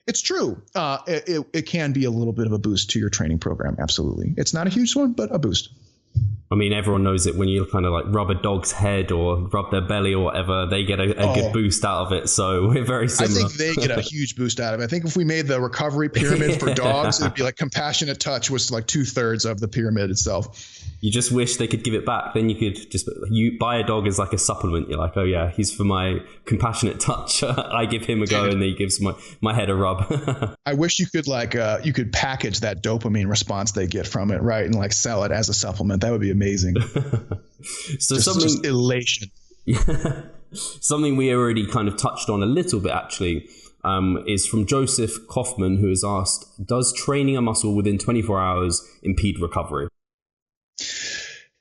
it's true. It can be a little bit of a boost to your training program. Absolutely. It's not a huge one, but a boost. I mean, everyone knows it when you kind of like rub a dog's head or rub their belly or whatever, they get a good boost out of it. So we're very similar. I think they get a huge boost out of it. I think if we made the recovery pyramid for dogs, it'd be like compassionate touch was like 2/3 of the pyramid itself. You just wish they could give it back. Then you could you buy a dog as like a supplement. You're like, oh yeah, he's for my compassionate touch. I give him a go and then he gives my head a rub. I wish you could you could package that dopamine response they get from it, right? And like sell it as a supplement. That would be amazing. So just elation. Something we already kind of touched on a little bit actually is from Joseph Hoffmann, who has asked, does training a muscle within 24 hours impede recovery?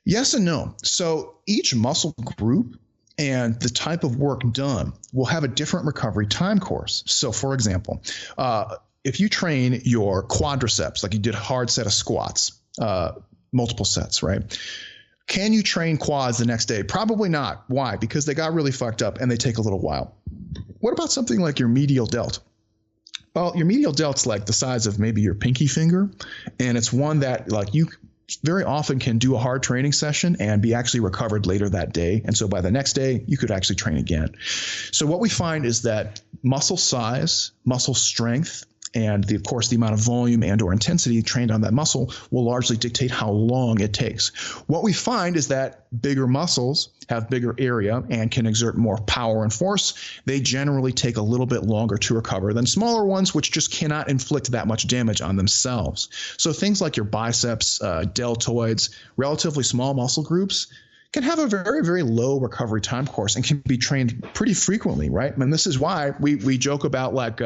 Yes and no. So each muscle group and the type of work done will have a different recovery time course. So for example, if you train your quadriceps, like you did a hard set of squats, multiple sets, right? Can you train quads the next day? Probably not. Why? Because they got really fucked up and they take a little while. What about something like your medial delt? Well, your medial delt's like the size of maybe your pinky finger. And it's one that like very often can do a hard training session and be actually recovered later that day. And so by the next day, you could actually train again. So what we find is that muscle size, muscle strength, and of course, the amount of volume and or intensity trained on that muscle will largely dictate how long it takes. What we find is that bigger muscles have bigger area and can exert more power and force. They generally take a little bit longer to recover than smaller ones, which just cannot inflict that much damage on themselves. So things like your biceps, deltoids, relatively small muscle groups can have a very, very low recovery time course and can be trained pretty frequently, right? And this is why we joke about like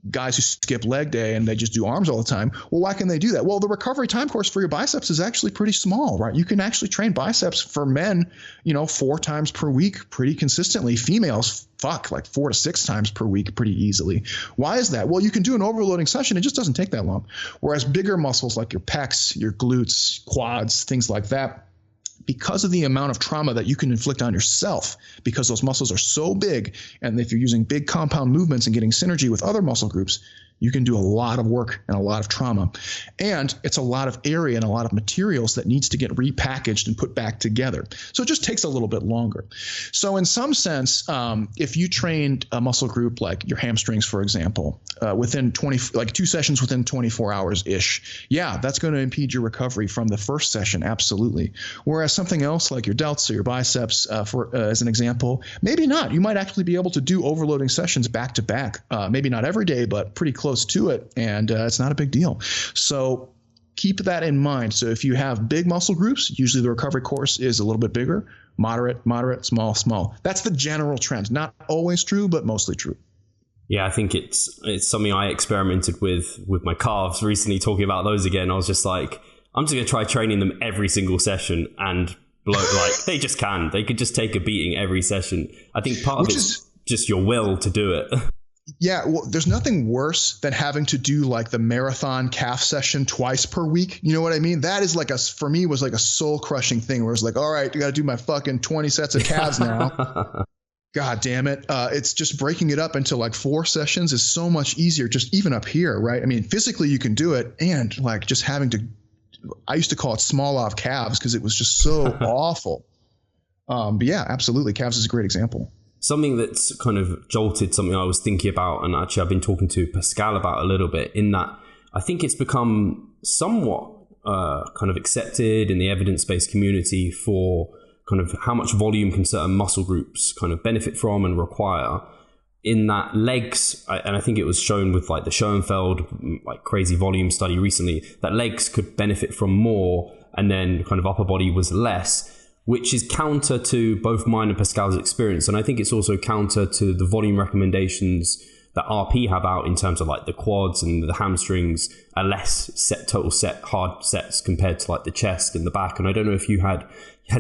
guys who skip leg day and they just do arms all the time. Well, why can they do that? Well, the recovery time course for your biceps is actually pretty small, right? You can actually train biceps for men, 4 times per week pretty consistently. Females, like 4 to 6 times per week pretty easily. Why is that? Well, you can do an overloading session. It just doesn't take that long. Whereas bigger muscles like your pecs, your glutes, quads, things like that, because of the amount of trauma that you can inflict on yourself, because those muscles are so big, and if you're using big compound movements and getting synergy with other muscle groups, you can do a lot of work and a lot of trauma. And it's a lot of area and a lot of materials that needs to get repackaged and put back together. So it just takes a little bit longer. So in some sense, if you trained a muscle group like your hamstrings, for example, within 2 sessions within 24 hours ish, yeah, that's going to impede your recovery from the first session. Absolutely. Whereas something else like your delts or your biceps, as an example, maybe not. You might actually be able to do overloading sessions back to back. Maybe not every day, but pretty close to it, and it's not a big deal. So keep that in mind. So if you have big muscle groups, usually the recovery course is a little bit bigger, moderate, small. That's the general trend. Not always true, but mostly true. Yeah, I think it's something I experimented with my calves recently, talking about those again. I was just like, I'm just going to try training them every single session and they just can. They could just take a beating every session. I think part of it's just your will to do it. Yeah, well, there's nothing worse than having to do like the marathon calf session twice per week. You know what I mean? That is for me was like a soul crushing thing where it's like, all right, you got to do my fucking 20 sets of calves now. God damn it. It's just breaking it up into like 4 sessions is so much easier, just even up here, right? I mean, physically you can do it, and like just having to, I used to call it small off calves because it was just so awful. But yeah, absolutely. Calves is a great example. Something that's kind of jolted something I was thinking about, and actually I've been talking to Pascal about a little bit, in that I think it's become somewhat kind of accepted in the evidence-based community for kind of how much volume can certain muscle groups kind of benefit from and require. In that legs, and I think it was shown with like the Schoenfeld like crazy volume study recently, that legs could benefit from more and then kind of upper body was less, which is counter to both mine and Pascal's experience. And I think it's also counter to the volume recommendations that RP have out in terms of like the quads and the hamstrings are less total hard sets compared to like the chest and the back. And I don't know if you had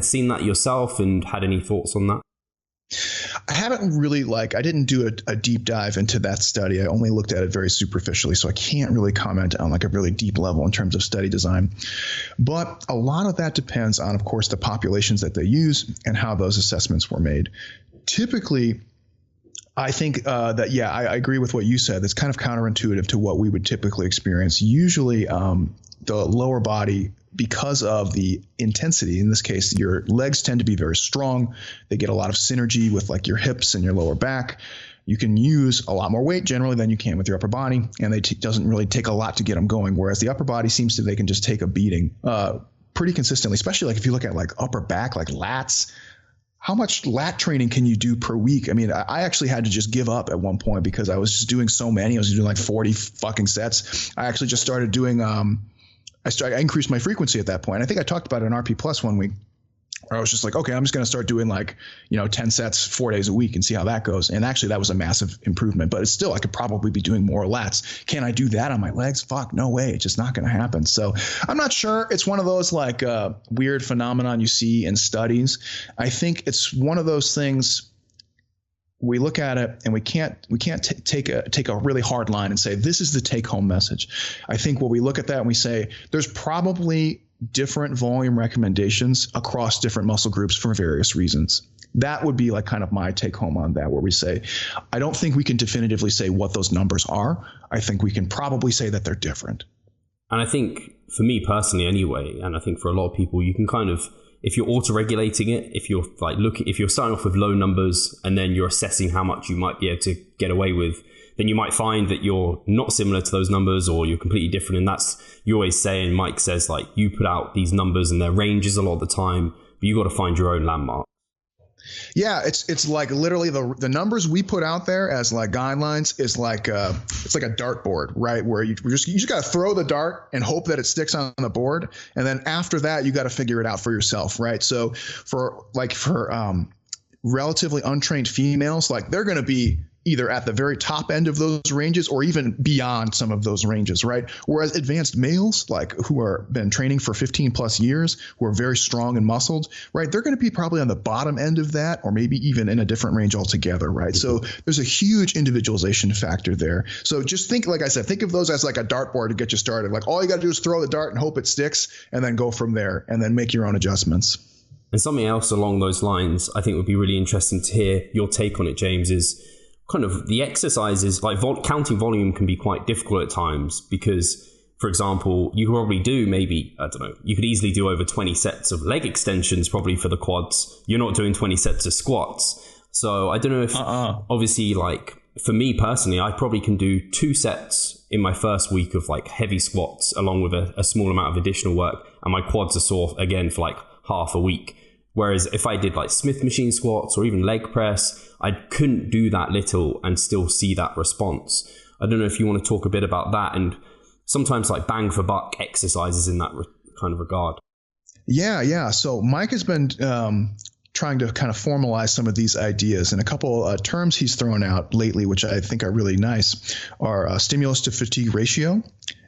seen that yourself and had any thoughts on that. I haven't really I didn't do a deep dive into that study. I only looked at it very superficially, so I can't really comment on like a really deep level in terms of study design. But a lot of that depends on, of course, the populations that they use and how those assessments were made. Typically, I think that, yeah, I agree with what you said. That's kind of counterintuitive to what we would typically experience. Usually the lower body, because of the intensity, in this case, your legs tend to be very strong. They get a lot of synergy with like your hips and your lower back. You can use a lot more weight generally than you can with your upper body, and it doesn't really take a lot to get them going. Whereas the upper body they can just take a beating pretty consistently, especially like if you look at like upper back, like lats. How much lat training can you do per week? I mean, I actually had to just give up at one point because I was just doing so many. I was doing like 40 fucking sets. I actually just started doing I increased my frequency at that point. I think I talked about it in RP Plus one week where I was just like, okay, I'm just going to start doing 10 sets 4 days a week and see how that goes. And actually that was a massive improvement, but it's still, I could probably be doing more lats. Can I do that on my legs? Fuck, no way. It's just not going to happen. So I'm not sure. It's one of those weird phenomenon you see in studies. I think it's one of those things. We look at it and we can't take a really hard line and say this is the take home message. I think when we look at that and we say there's probably different volume recommendations across different muscle groups for various reasons. That would be like kind of my take home on that, where we say I don't think we can definitively say what those numbers are. I think we can probably say that they're different. And I think for me personally anyway, and I think for a lot of people, you can kind of, if you're auto-regulating it, if you're like if you're starting off with low numbers and then you're assessing how much you might be able to get away with, then you might find that you're not similar to those numbers or you're completely different. And that's, you always say, and Mike says, like, you put out these numbers and their ranges a lot of the time, but you got to find your own landmark. Yeah, it's like literally the numbers we put out there as like guidelines is like it's like a dartboard, right? Where you just got to throw the dart and hope that it sticks on the board, and then after that you got to figure it out for yourself, right? So for relatively untrained females, like they're going to be either at the very top end of those ranges or even beyond some of those ranges, right? Whereas advanced males, like who are been training for 15 plus years, who are very strong and muscled, right? They're going to be probably on the bottom end of that, or maybe even in a different range altogether, right? So there's a huge individualization factor there. So just think, like I said, think of those as like a dartboard to get you started. Like all you got to do is throw the dart and hope it sticks, and then go from there, and then make your own adjustments. And something else along those lines, I think would be really interesting to hear your take on it, James, is kind of the exercises, like counting volume can be quite difficult at times because, for example, you could probably do maybe, I don't know, you could easily do over 20 sets of leg extensions probably for the quads. You're not doing 20 sets of squats. So I don't know if, obviously, like for me personally, I probably can do 2 sets in my first week of like heavy squats along with a small amount of additional work. And my quads are sore again for like half a week. Whereas if I did like Smith machine squats or even leg press, I couldn't do that little and still see that response. I don't know if you want to talk a bit about that and sometimes like bang for buck exercises in that kind of regard. Yeah. So Mike has been trying to kind of formalize some of these ideas, and a couple terms he's thrown out lately, which I think are really nice, are stimulus to fatigue ratio,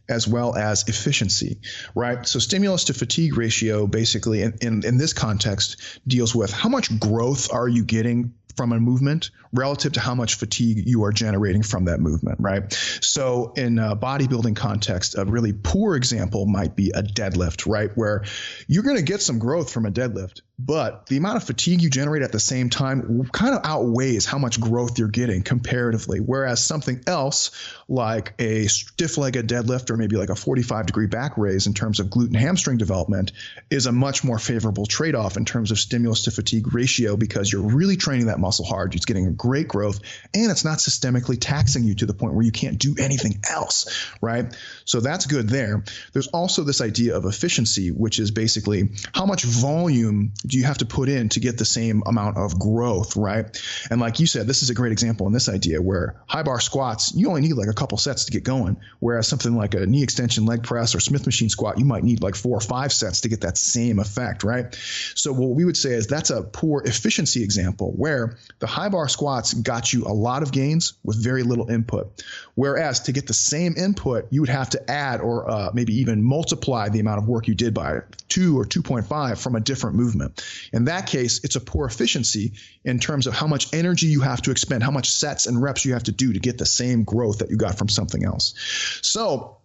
as well as efficiency, right? So stimulus to fatigue ratio basically in this context deals with how much growth are you getting from a movement relative to how much fatigue you are generating from that movement, right? So in a bodybuilding context, a really poor example might be a deadlift, right? Where you're going to get some growth from a deadlift, but the amount of fatigue you generate at the same time kind of outweighs how much growth you're getting comparatively. Whereas something else like a stiff-legged deadlift or maybe like a 45-degree back raise in terms of glute and hamstring development is a much more favorable trade-off in terms of stimulus to fatigue ratio, because you're really training that muscle hard. It's getting a great growth, and it's not systemically taxing you to the point where you can't do anything else, right? So that's good there. There's also this idea of efficiency, which is basically how much volume do you have to put in to get the same amount of growth, right? And like you said, this is a great example in this idea where high bar squats, you only need like a couple sets to get going, whereas something like a knee extension leg press or Smith machine squat, you might need like 4 or 5 sets to get that same effect, right? So what we would say is that's a poor efficiency example where the high bar squats got you a lot of gains with very little input. Whereas to get the same input, you would have to add or maybe even multiply the amount of work you did by 2 or 2.5 from a different movement. In that case, it's a poor efficiency in terms of how much energy you have to expend, how much sets and reps you have to do to get the same growth that you got from something else. So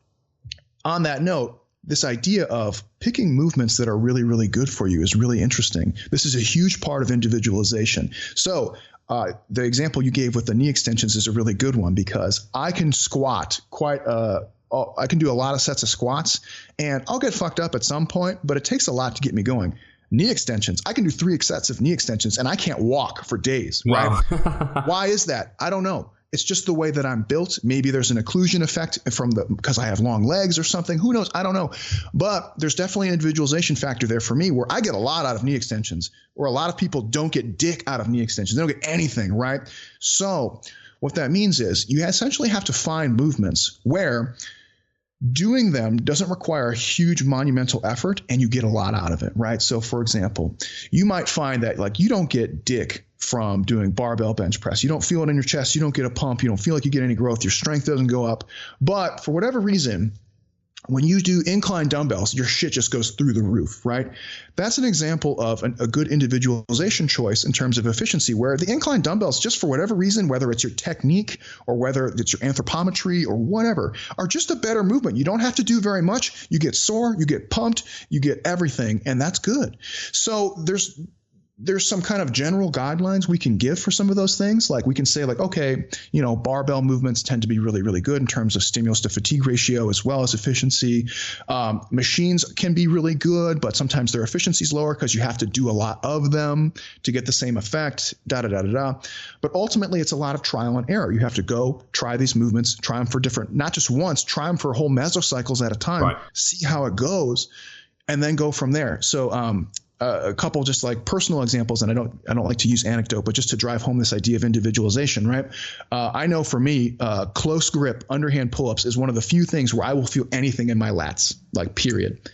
on that note, this idea of picking movements that are really, really good for you is really interesting. This is a huge part of individualization. So the example you gave with the knee extensions is a really good one, because I can squat I can do a lot of sets of squats, and I'll get fucked up at some point, but it takes a lot to get me going. Knee extensions, I can do 3 sets of knee extensions, and I can't walk for days, right? Wow. Why is that? I don't know. It's just the way that I'm built. Maybe there's an occlusion effect because I have long legs or something. Who knows? I don't know. But there's definitely an individualization factor there for me where I get a lot out of knee extensions, or a lot of people don't get dick out of knee extensions. They don't get anything, right? So what that means is you essentially have to find movements where doing them doesn't require a huge monumental effort and you get a lot out of it, right? So for example, you might find that like you don't get dick from doing barbell bench press. You don't feel it in your chest. You don't get a pump. You don't feel like you get any growth. Your strength doesn't go up. But for whatever reason, when you do incline dumbbells, your shit just goes through the roof, right? That's an example of a good individualization choice in terms of efficiency, where the incline dumbbells, just for whatever reason, whether it's your technique or whether it's your anthropometry or whatever, are just a better movement. You don't have to do very much. You get sore, you get pumped, you get everything, and that's good. So there's there's some kind of general guidelines we can give for some of those things. Like we can say like, okay, barbell movements tend to be really, really good in terms of stimulus to fatigue ratio as well as efficiency. Machines can be really good, but sometimes their efficiency is lower because you have to do a lot of them to get the same effect, But ultimately, it's a lot of trial and error. You have to go try these movements, try them for different, not just once, try them for whole mesocycles at a time, right. See how it goes, and then go from there. So, a couple just like personal examples, and I don't like to use anecdote, but just to drive home this idea of individualization, right? I know for me, close grip underhand pull-ups is one of the few things where I will feel anything in my lats, like period.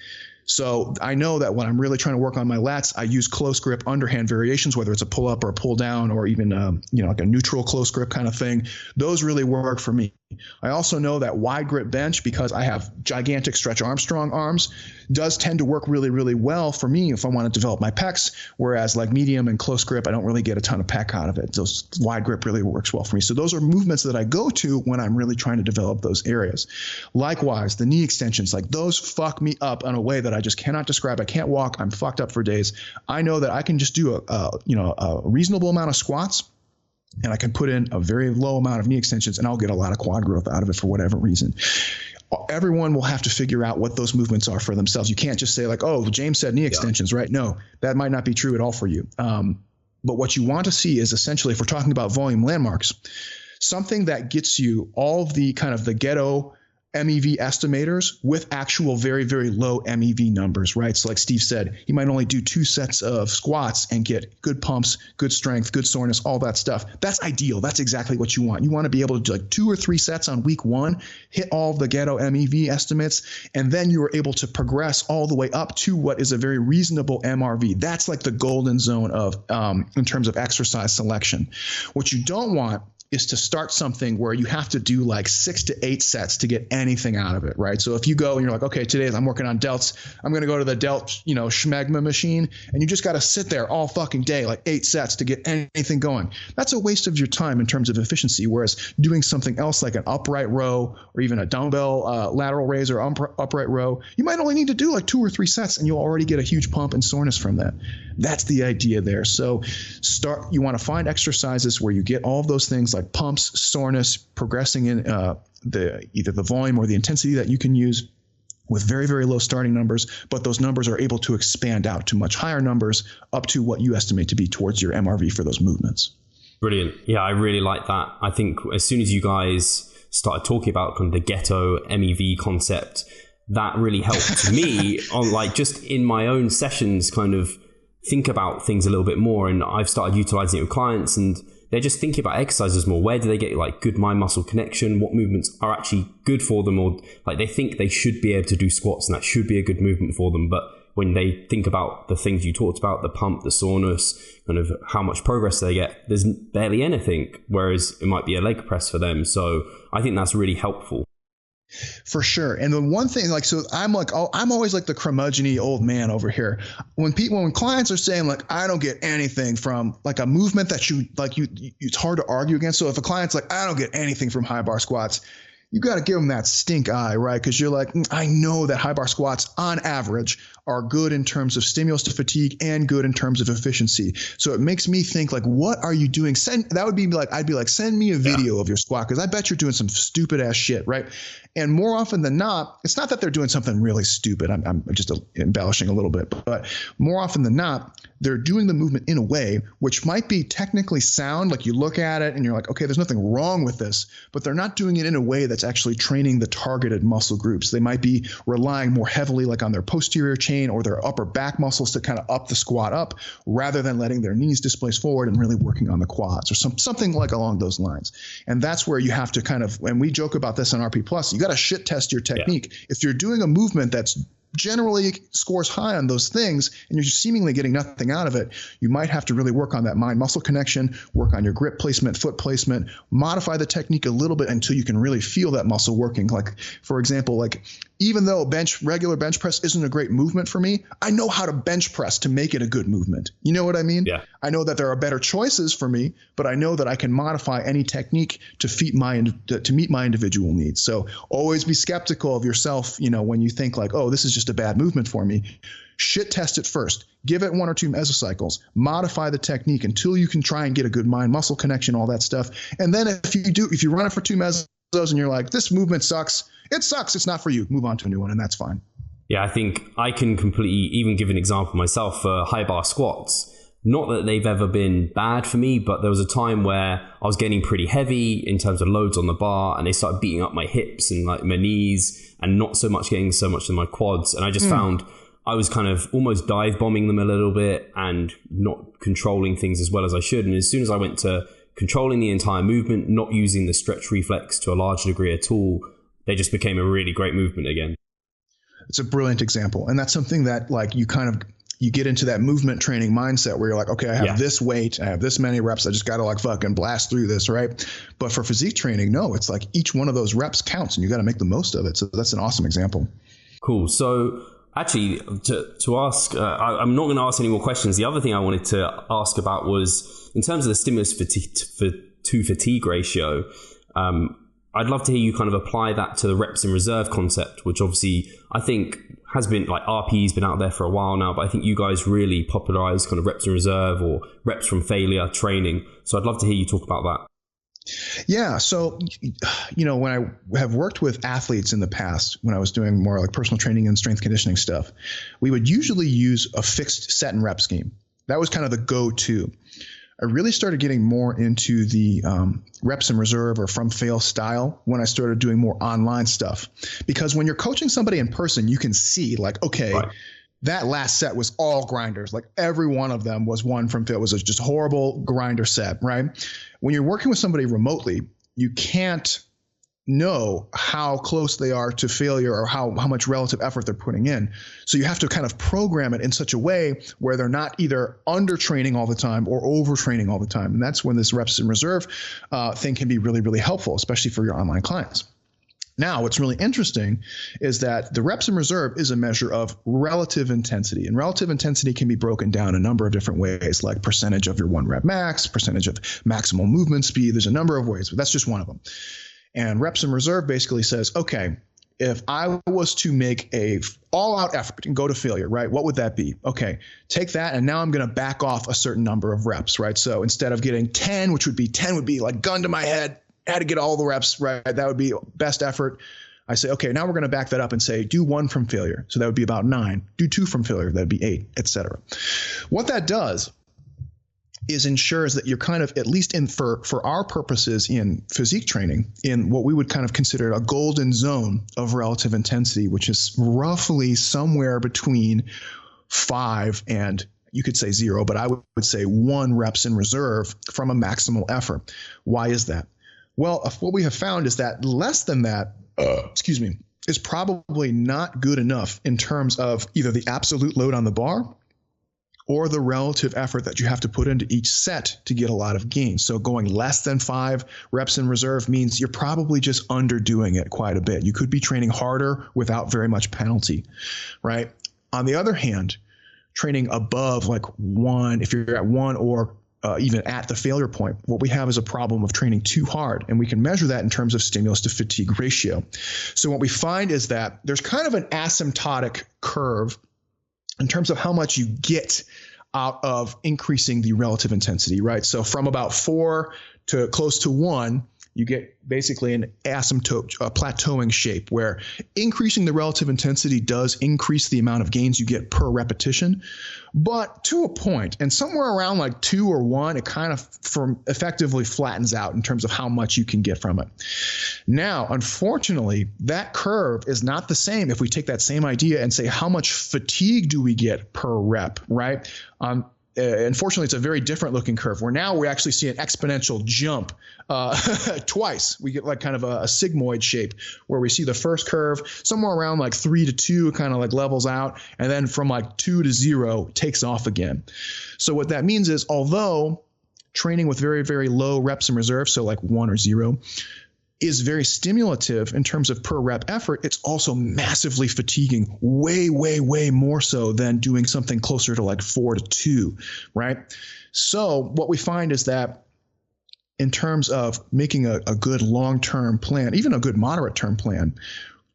So I know that when I'm really trying to work on my lats, I use close grip underhand variations, whether it's a pull up or a pull down, or even like a neutral close grip kind of thing. Those really work for me. I also know that wide grip bench, because I have gigantic Stretch Armstrong arms, does tend to work really, really well for me if I want to develop my pecs, whereas like medium and close grip, I don't really get a ton of pec out of it. Those wide grip really works well for me. So those are movements that I go to when I'm really trying to develop those areas. Likewise, the knee extensions, like those fuck me up in a way that I just cannot describe. I can't walk. I'm fucked up for days. I know that I can just do a reasonable amount of squats, and I can put in a very low amount of knee extensions, and I'll get a lot of quad growth out of it for whatever reason. Everyone will have to figure out what those movements are for themselves. You can't just say like, oh, James said knee extensions, right? No, that might not be true at all for you. But what you want to see is essentially, if we're talking about volume landmarks, something that gets you all of the kind of the ghetto MEV estimators with actual very, very low MEV numbers, right? So like Steve said, he might only do 2 sets of squats and get good pumps, good strength, good soreness, all that stuff. That's ideal. That's exactly what you want. You want to be able to do like 2 or 3 sets on week 1, hit all the ghetto MEV estimates, and then you are able to progress all the way up to what is a very reasonable MRV. That's like the golden zone of in terms of exercise selection. What you don't want is to start something where you have to do like 6 to 8 sets to get anything out of it, right? So if you go and you're like, okay, today I'm working on delts, I'm going to go to the delt, schmegma machine, and you just got to sit there all fucking day, like 8 sets to get anything going. That's a waste of your time in terms of efficiency. Whereas doing something else like an upright row or even a dumbbell lateral raise or upright row, you might only need to do like 2 or 3 sets, and you'll already get a huge pump and soreness from that. That's the idea there. So you want to find exercises where you get all of those things like pumps, soreness, progressing in either the volume or the intensity that you can use with very, very low starting numbers, but those numbers are able to expand out to much higher numbers up to what you estimate to be towards your MRV for those movements. Brilliant. Yeah, I really like that. I think as soon as you guys started talking about kind of the ghetto MEV concept, that really helped me on like just in my own sessions kind of think about things a little bit more. And I've started utilizing it with clients, and they're just thinking about exercises more. Where do they get like good mind-muscle connection? What movements are actually good for them? Or like they think they should be able to do squats, and that should be a good movement for them. But when they think about the things you talked about, the pump, the soreness, kind of how much progress they get, there's barely anything. Whereas it might be a leg press for them. So I think that's really helpful. For sure. And the one thing, like, so I'm like, I'm always like the curmudgeon-y old man over here. When clients are saying like, I don't get anything from like a movement that it's hard to argue against. So if a client's like, I don't get anything from high bar squats, you got to give them that stink eye, right? Because you're like, I know that high bar squats on average are good in terms of stimulus to fatigue and good in terms of efficiency. So it makes me think like, what are you doing? I'd be like, send me a video of your squat, because I bet you're doing some stupid ass shit, right? And more often than not, it's not that they're doing something really stupid. I'm just embellishing a little bit, but more often than not, they're doing the movement in a way which might be technically sound. Like you look at it and you're like, okay, there's nothing wrong with this, but they're not doing it in a way that's actually training the targeted muscle groups. They might be relying more heavily like on their posterior chain or their upper back muscles to kind of up the squat up, rather than letting their knees displace forward and really working on the quads or something like along those lines. And that's where you have to kind of, when we joke about this on RP Plus, you got to shit test your technique. Yeah. If you're doing a movement that's generally scores high on those things and you're seemingly getting nothing out of it, you might have to really work on that mind-muscle connection, work on your grip placement, foot placement, modify the technique a little bit until you can really feel that muscle working. Like, for example, like even though regular bench press isn't a great movement for me, I know how to bench press to make it a good movement. You know what I mean? Yeah. I know that there are better choices for me, but I know that I can modify any technique to meet my individual needs. So always be skeptical of yourself, when you think like, oh, this is just a bad movement for me. Shit test it first. Give it 1 or 2 mesocycles. Modify the technique until you can try and get a good mind-muscle connection, all that stuff. And then if you run it for 2 mesos and you're like, this movement sucks, it sucks, it's not for you, move on to a new one, and that's fine. Yeah, I think I can completely even give an example myself for high bar squats. Not that they've ever been bad for me, but there was a time where I was getting pretty heavy in terms of loads on the bar, and they started beating up my hips and like my knees, and not so much getting so much in my quads. And I just found I was kind of almost dive bombing them a little bit and not controlling things as well as I should. And as soon as I went to controlling the entire movement, not using the stretch reflex to a large degree at all, they just became a really great movement again. It's a brilliant example. And that's something that like you get into that movement training mindset where you're like, okay, I have this weight, I have this many reps, I just got to like fucking blast through this, right? But for physique training, no, it's like each one of those reps counts and you got to make the most of it. So that's an awesome example. Cool. So actually, to ask, I'm not going to ask any more questions. The other thing I wanted to ask about was in terms of the stimulus to fatigue ratio. I'd love to hear you kind of apply that to the reps in reserve concept, which obviously I think has been like RP's been out there for a while now, but I think you guys really popularized kind of reps in reserve or reps from failure training. So I'd love to hear you talk about that. Yeah. So, when I have worked with athletes in the past, when I was doing more like personal training and strength conditioning stuff, we would usually use a fixed set and rep scheme. That was kind of the go-to. I really started getting more into the reps in reserve or from fail style when I started doing more online stuff. Because when you're coaching somebody in person, you can see like, okay, that last set was all grinders. Like every one of them was one from fail. It was just a horrible grinder set, right? When you're working with somebody remotely, you can't know how close they are to failure or how much relative effort they're putting in. So you have to kind of program it in such a way where they're not either under training all the time or over training all the time. And that's when this reps in reserve thing can be really, really helpful, especially for your online clients. Now, what's really interesting is that the reps in reserve is a measure of relative intensity, and relative intensity can be broken down a number of different ways, like percentage of your 1 rep max, percentage of maximal movement speed. There's a number of ways, but that's just one of them. And reps in reserve basically says, okay, if I was to make a all-out effort and go to failure, right, what would that be? Okay, take that, and now I'm going to back off a certain number of reps, right? So instead of getting 10, which would be 10 would be like gun to my head, had to get all the reps, right? That would be best effort. I say, okay, now we're going to back that up and say, do 1 from failure. So that would be about 9. Do 2 from failure. That would be 8, etc. What that does is ensures that you're kind of, at least for our purposes in physique training, in what we would kind of consider a golden zone of relative intensity, which is roughly somewhere between 5 and you could say 0, but I would say 1 reps in reserve from a maximal effort. Why is that? Well, what we have found is that less than that, is probably not good enough in terms of either the absolute load on the bar or the relative effort that you have to put into each set to get a lot of gain. So going less than 5 reps in reserve means you're probably just underdoing it quite a bit. You could be training harder without very much penalty, right? On the other hand, training above like 1, if you're at 1 or even at the failure point, what we have is a problem of training too hard, and we can measure that in terms of stimulus to fatigue ratio. So what we find is that there's kind of an asymptotic curve in terms of how much you get out of increasing the relative intensity, right? So from about 4 to close to 1, you get basically an asymptote, a plateauing shape where increasing the relative intensity does increase the amount of gains you get per repetition, but to a point, and somewhere around like 2 or 1, it kind of effectively flattens out in terms of how much you can get from it. Now, unfortunately, that curve is not the same if we take that same idea and say, how much fatigue do we get per rep, right? Unfortunately, it's a very different looking curve where now we actually see an exponential jump twice. We get like kind of a sigmoid shape where we see the first curve somewhere around like 3 to 2 kind of like levels out, and then from like 2 to 0 takes off again. So what that means is, although training with very, very low reps in reserve, so like 1 or 0, is very stimulative in terms of per rep effort, it's also massively fatiguing, way, way, way more so than doing something closer to like 4 to 2, right? So what we find is that in terms of making a good long-term plan, even a good moderate-term plan,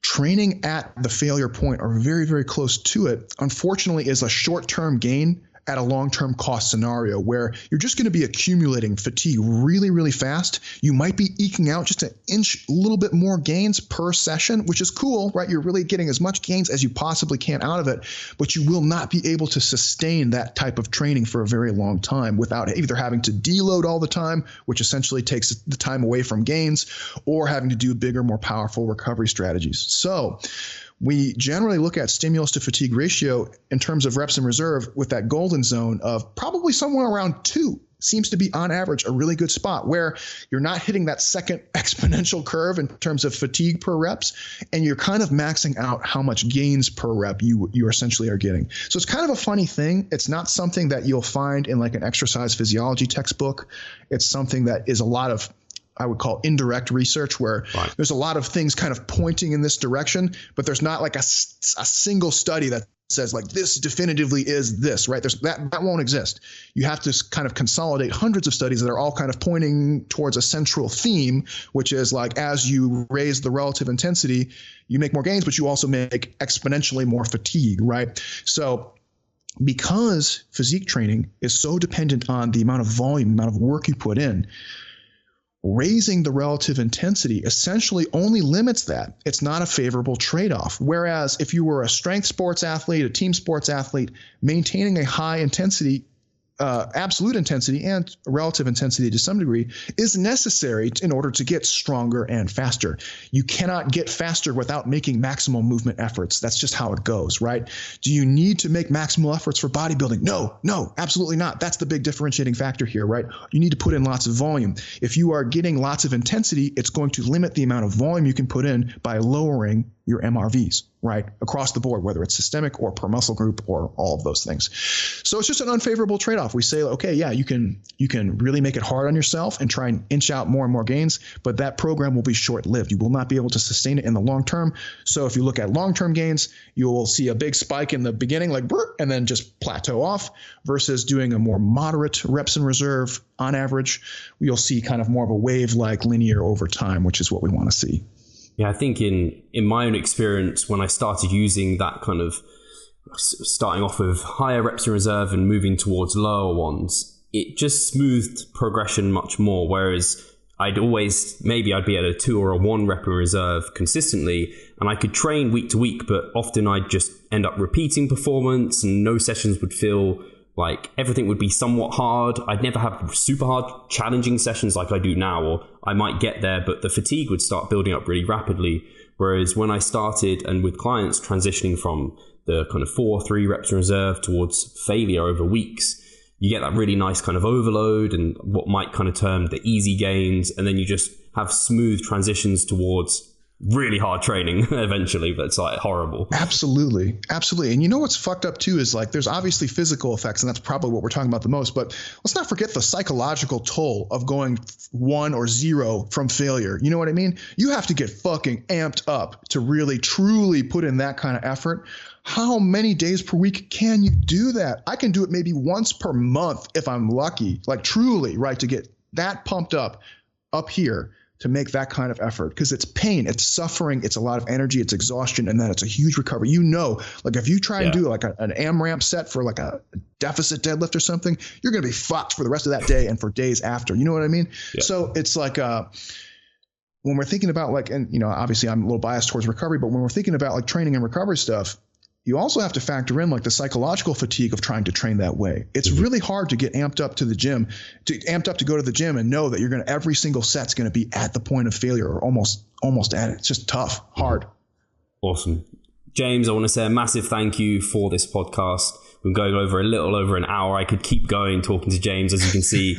training at the failure point or very, very close to it, unfortunately, is a short-term gain at a long-term cost scenario where you're just going to be accumulating fatigue really, really fast. You might be eking out just a little bit more gains per session, which is cool, right? You're really getting as much gains as you possibly can out of it, but you will not be able to sustain that type of training for a very long time without either having to deload all the time, which essentially takes the time away from gains, or having to do bigger, more powerful recovery strategies. So we generally look at stimulus to fatigue ratio in terms of reps in reserve with that golden zone of probably somewhere around 2 seems to be on average a really good spot where you're not hitting that second exponential curve in terms of fatigue per reps, and you're kind of maxing out how much gains per rep you essentially are getting. So it's kind of a funny thing. It's not something that you'll find in like an exercise physiology textbook. It's something that is a lot of, I would call, indirect research, where there's a lot of things kind of pointing in this direction, but there's not like a single study that says like this definitively is this, right? That won't exist. You have to kind of consolidate hundreds of studies that are all kind of pointing towards a central theme, which is like, as you raise the relative intensity, you make more gains, but you also make exponentially more fatigue, right? So because physique training is so dependent on the amount of volume, the amount of work you put in, raising the relative intensity essentially only limits that. It's not a favorable trade-off. Whereas if you were a strength sports athlete, a team sports athlete, maintaining a high intensity, absolute intensity and relative intensity to some degree is necessary in order to get stronger and faster. You cannot get faster without making maximal movement efforts. That's just how it goes, right? Do you need to make maximal efforts for bodybuilding? No, absolutely not. That's the big differentiating factor here, right? You need to put in lots of volume. If you are getting lots of intensity, it's going to limit the amount of volume you can put in by lowering your MRVs, right? Across the board, whether it's systemic or per muscle group or all of those things. So it's just an unfavorable trade-off. We say, okay, yeah, you can really make it hard on yourself and try and inch out more and more gains, but that program will be short-lived. You will not be able to sustain it in the long term. So if you look at long-term gains, you will see a big spike in the beginning, like, and then just plateau off, versus doing a more moderate reps in reserve on average. You'll see kind of more of a wave-like linear over time, which is what we want to see. Yeah, I think in my own experience, when I started using that kind of starting off with higher reps in reserve and moving towards lower ones, it just smoothed progression much more. Whereas I'd be at a 2 or a 1 rep in reserve consistently, and I could train week to week, but often I'd just end up repeating performance and no sessions would feel like everything would be somewhat hard. I'd never have super hard challenging sessions like I do now, or I might get there, but the fatigue would start building up really rapidly. Whereas when I started, and with clients transitioning from the kind of 4 or 3 reps in reserve towards failure over weeks, you get that really nice kind of overload and what might kind of term the easy gains. And then you just have smooth transitions towards really hard training eventually, but it's like horrible. Absolutely. And you know what's fucked up too is like there's obviously physical effects, and that's probably what we're talking about the most, but let's not forget the psychological toll of going 1 or 0 from failure. You know what I mean? You have to get fucking amped up to really truly put in that kind of effort. How many days per week can you do that? I can do it maybe once per month if I'm lucky, like truly, right? To get that pumped up here, to make that kind of effort, because it's pain, it's suffering, it's a lot of energy, it's exhaustion, and then it's a huge recovery. You know, like if you try and do like an AMRAP set for like a deficit deadlift or something, you're going to be fucked for the rest of that day and for days after. You know what I mean? Yeah. So it's like when we're thinking about like, and you know, obviously I'm a little biased towards recovery, but when we're thinking about like training and recovery stuff, you also have to factor in like the psychological fatigue of trying to train that way. It's really hard to get amped up to the gym, to go to the gym and know that you're going to, every single set's going to be at the point of failure or almost at it. It's just tough, hard. Awesome. James, I want to say a massive thank you for this podcast. We're going over a little over an hour. I could keep going talking to James, as you can see.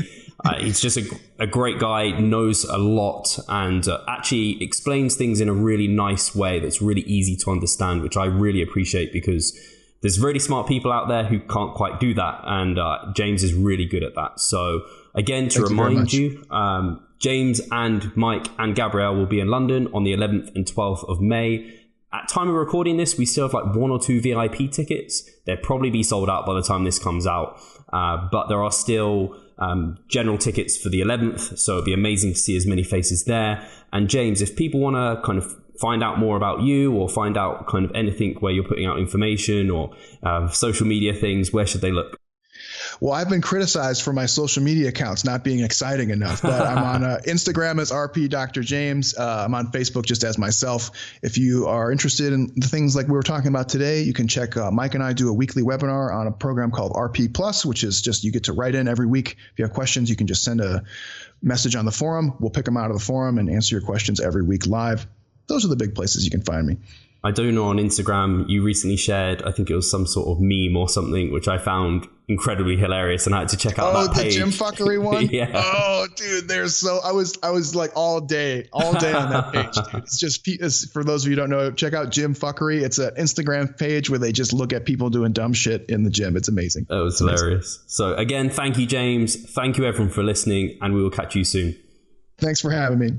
He's just a great guy, knows a lot, and actually explains things in a really nice way that's really easy to understand, which I really appreciate, because there's really smart people out there who can't quite do that, and James is really good at that. So again, to remind you, James and Mike and Gabrielle will be in London on the 11th and 12th of May. At time of recording this, we still have like 1 or 2 VIP tickets. They'll probably be sold out by the time this comes out. But there are still general tickets for the 11th. So it'd be amazing to see as many faces there. And James, if people want to kind of find out more about you or find out kind of anything where you're putting out information or social media things, where should they look? Well, I've been criticized for my social media accounts not being exciting enough, but I'm on Instagram as RP Dr. James. I'm on Facebook just as myself. If you are interested in the things like we were talking about today, you can check Mike and I do a weekly webinar on a program called RP Plus, which is just you get to write in every week. If you have questions, you can just send a message on the forum. We'll pick them out of the forum and answer your questions every week live. Those are the big places you can find me. I do know on Instagram you recently shared, I think it was some sort of meme or something, which I found incredibly hilarious, and I had to check out that page. Oh, the gym fuckery one? Yeah. Oh, dude, I was like all day on that page, dude. It's just, for those of you who don't know, check out Gym Fuckery. It's an Instagram page where they just look at people doing dumb shit in the gym. It's amazing. That was hilarious. So again, thank you, James. Thank you everyone for listening, and we will catch you soon. Thanks for having me.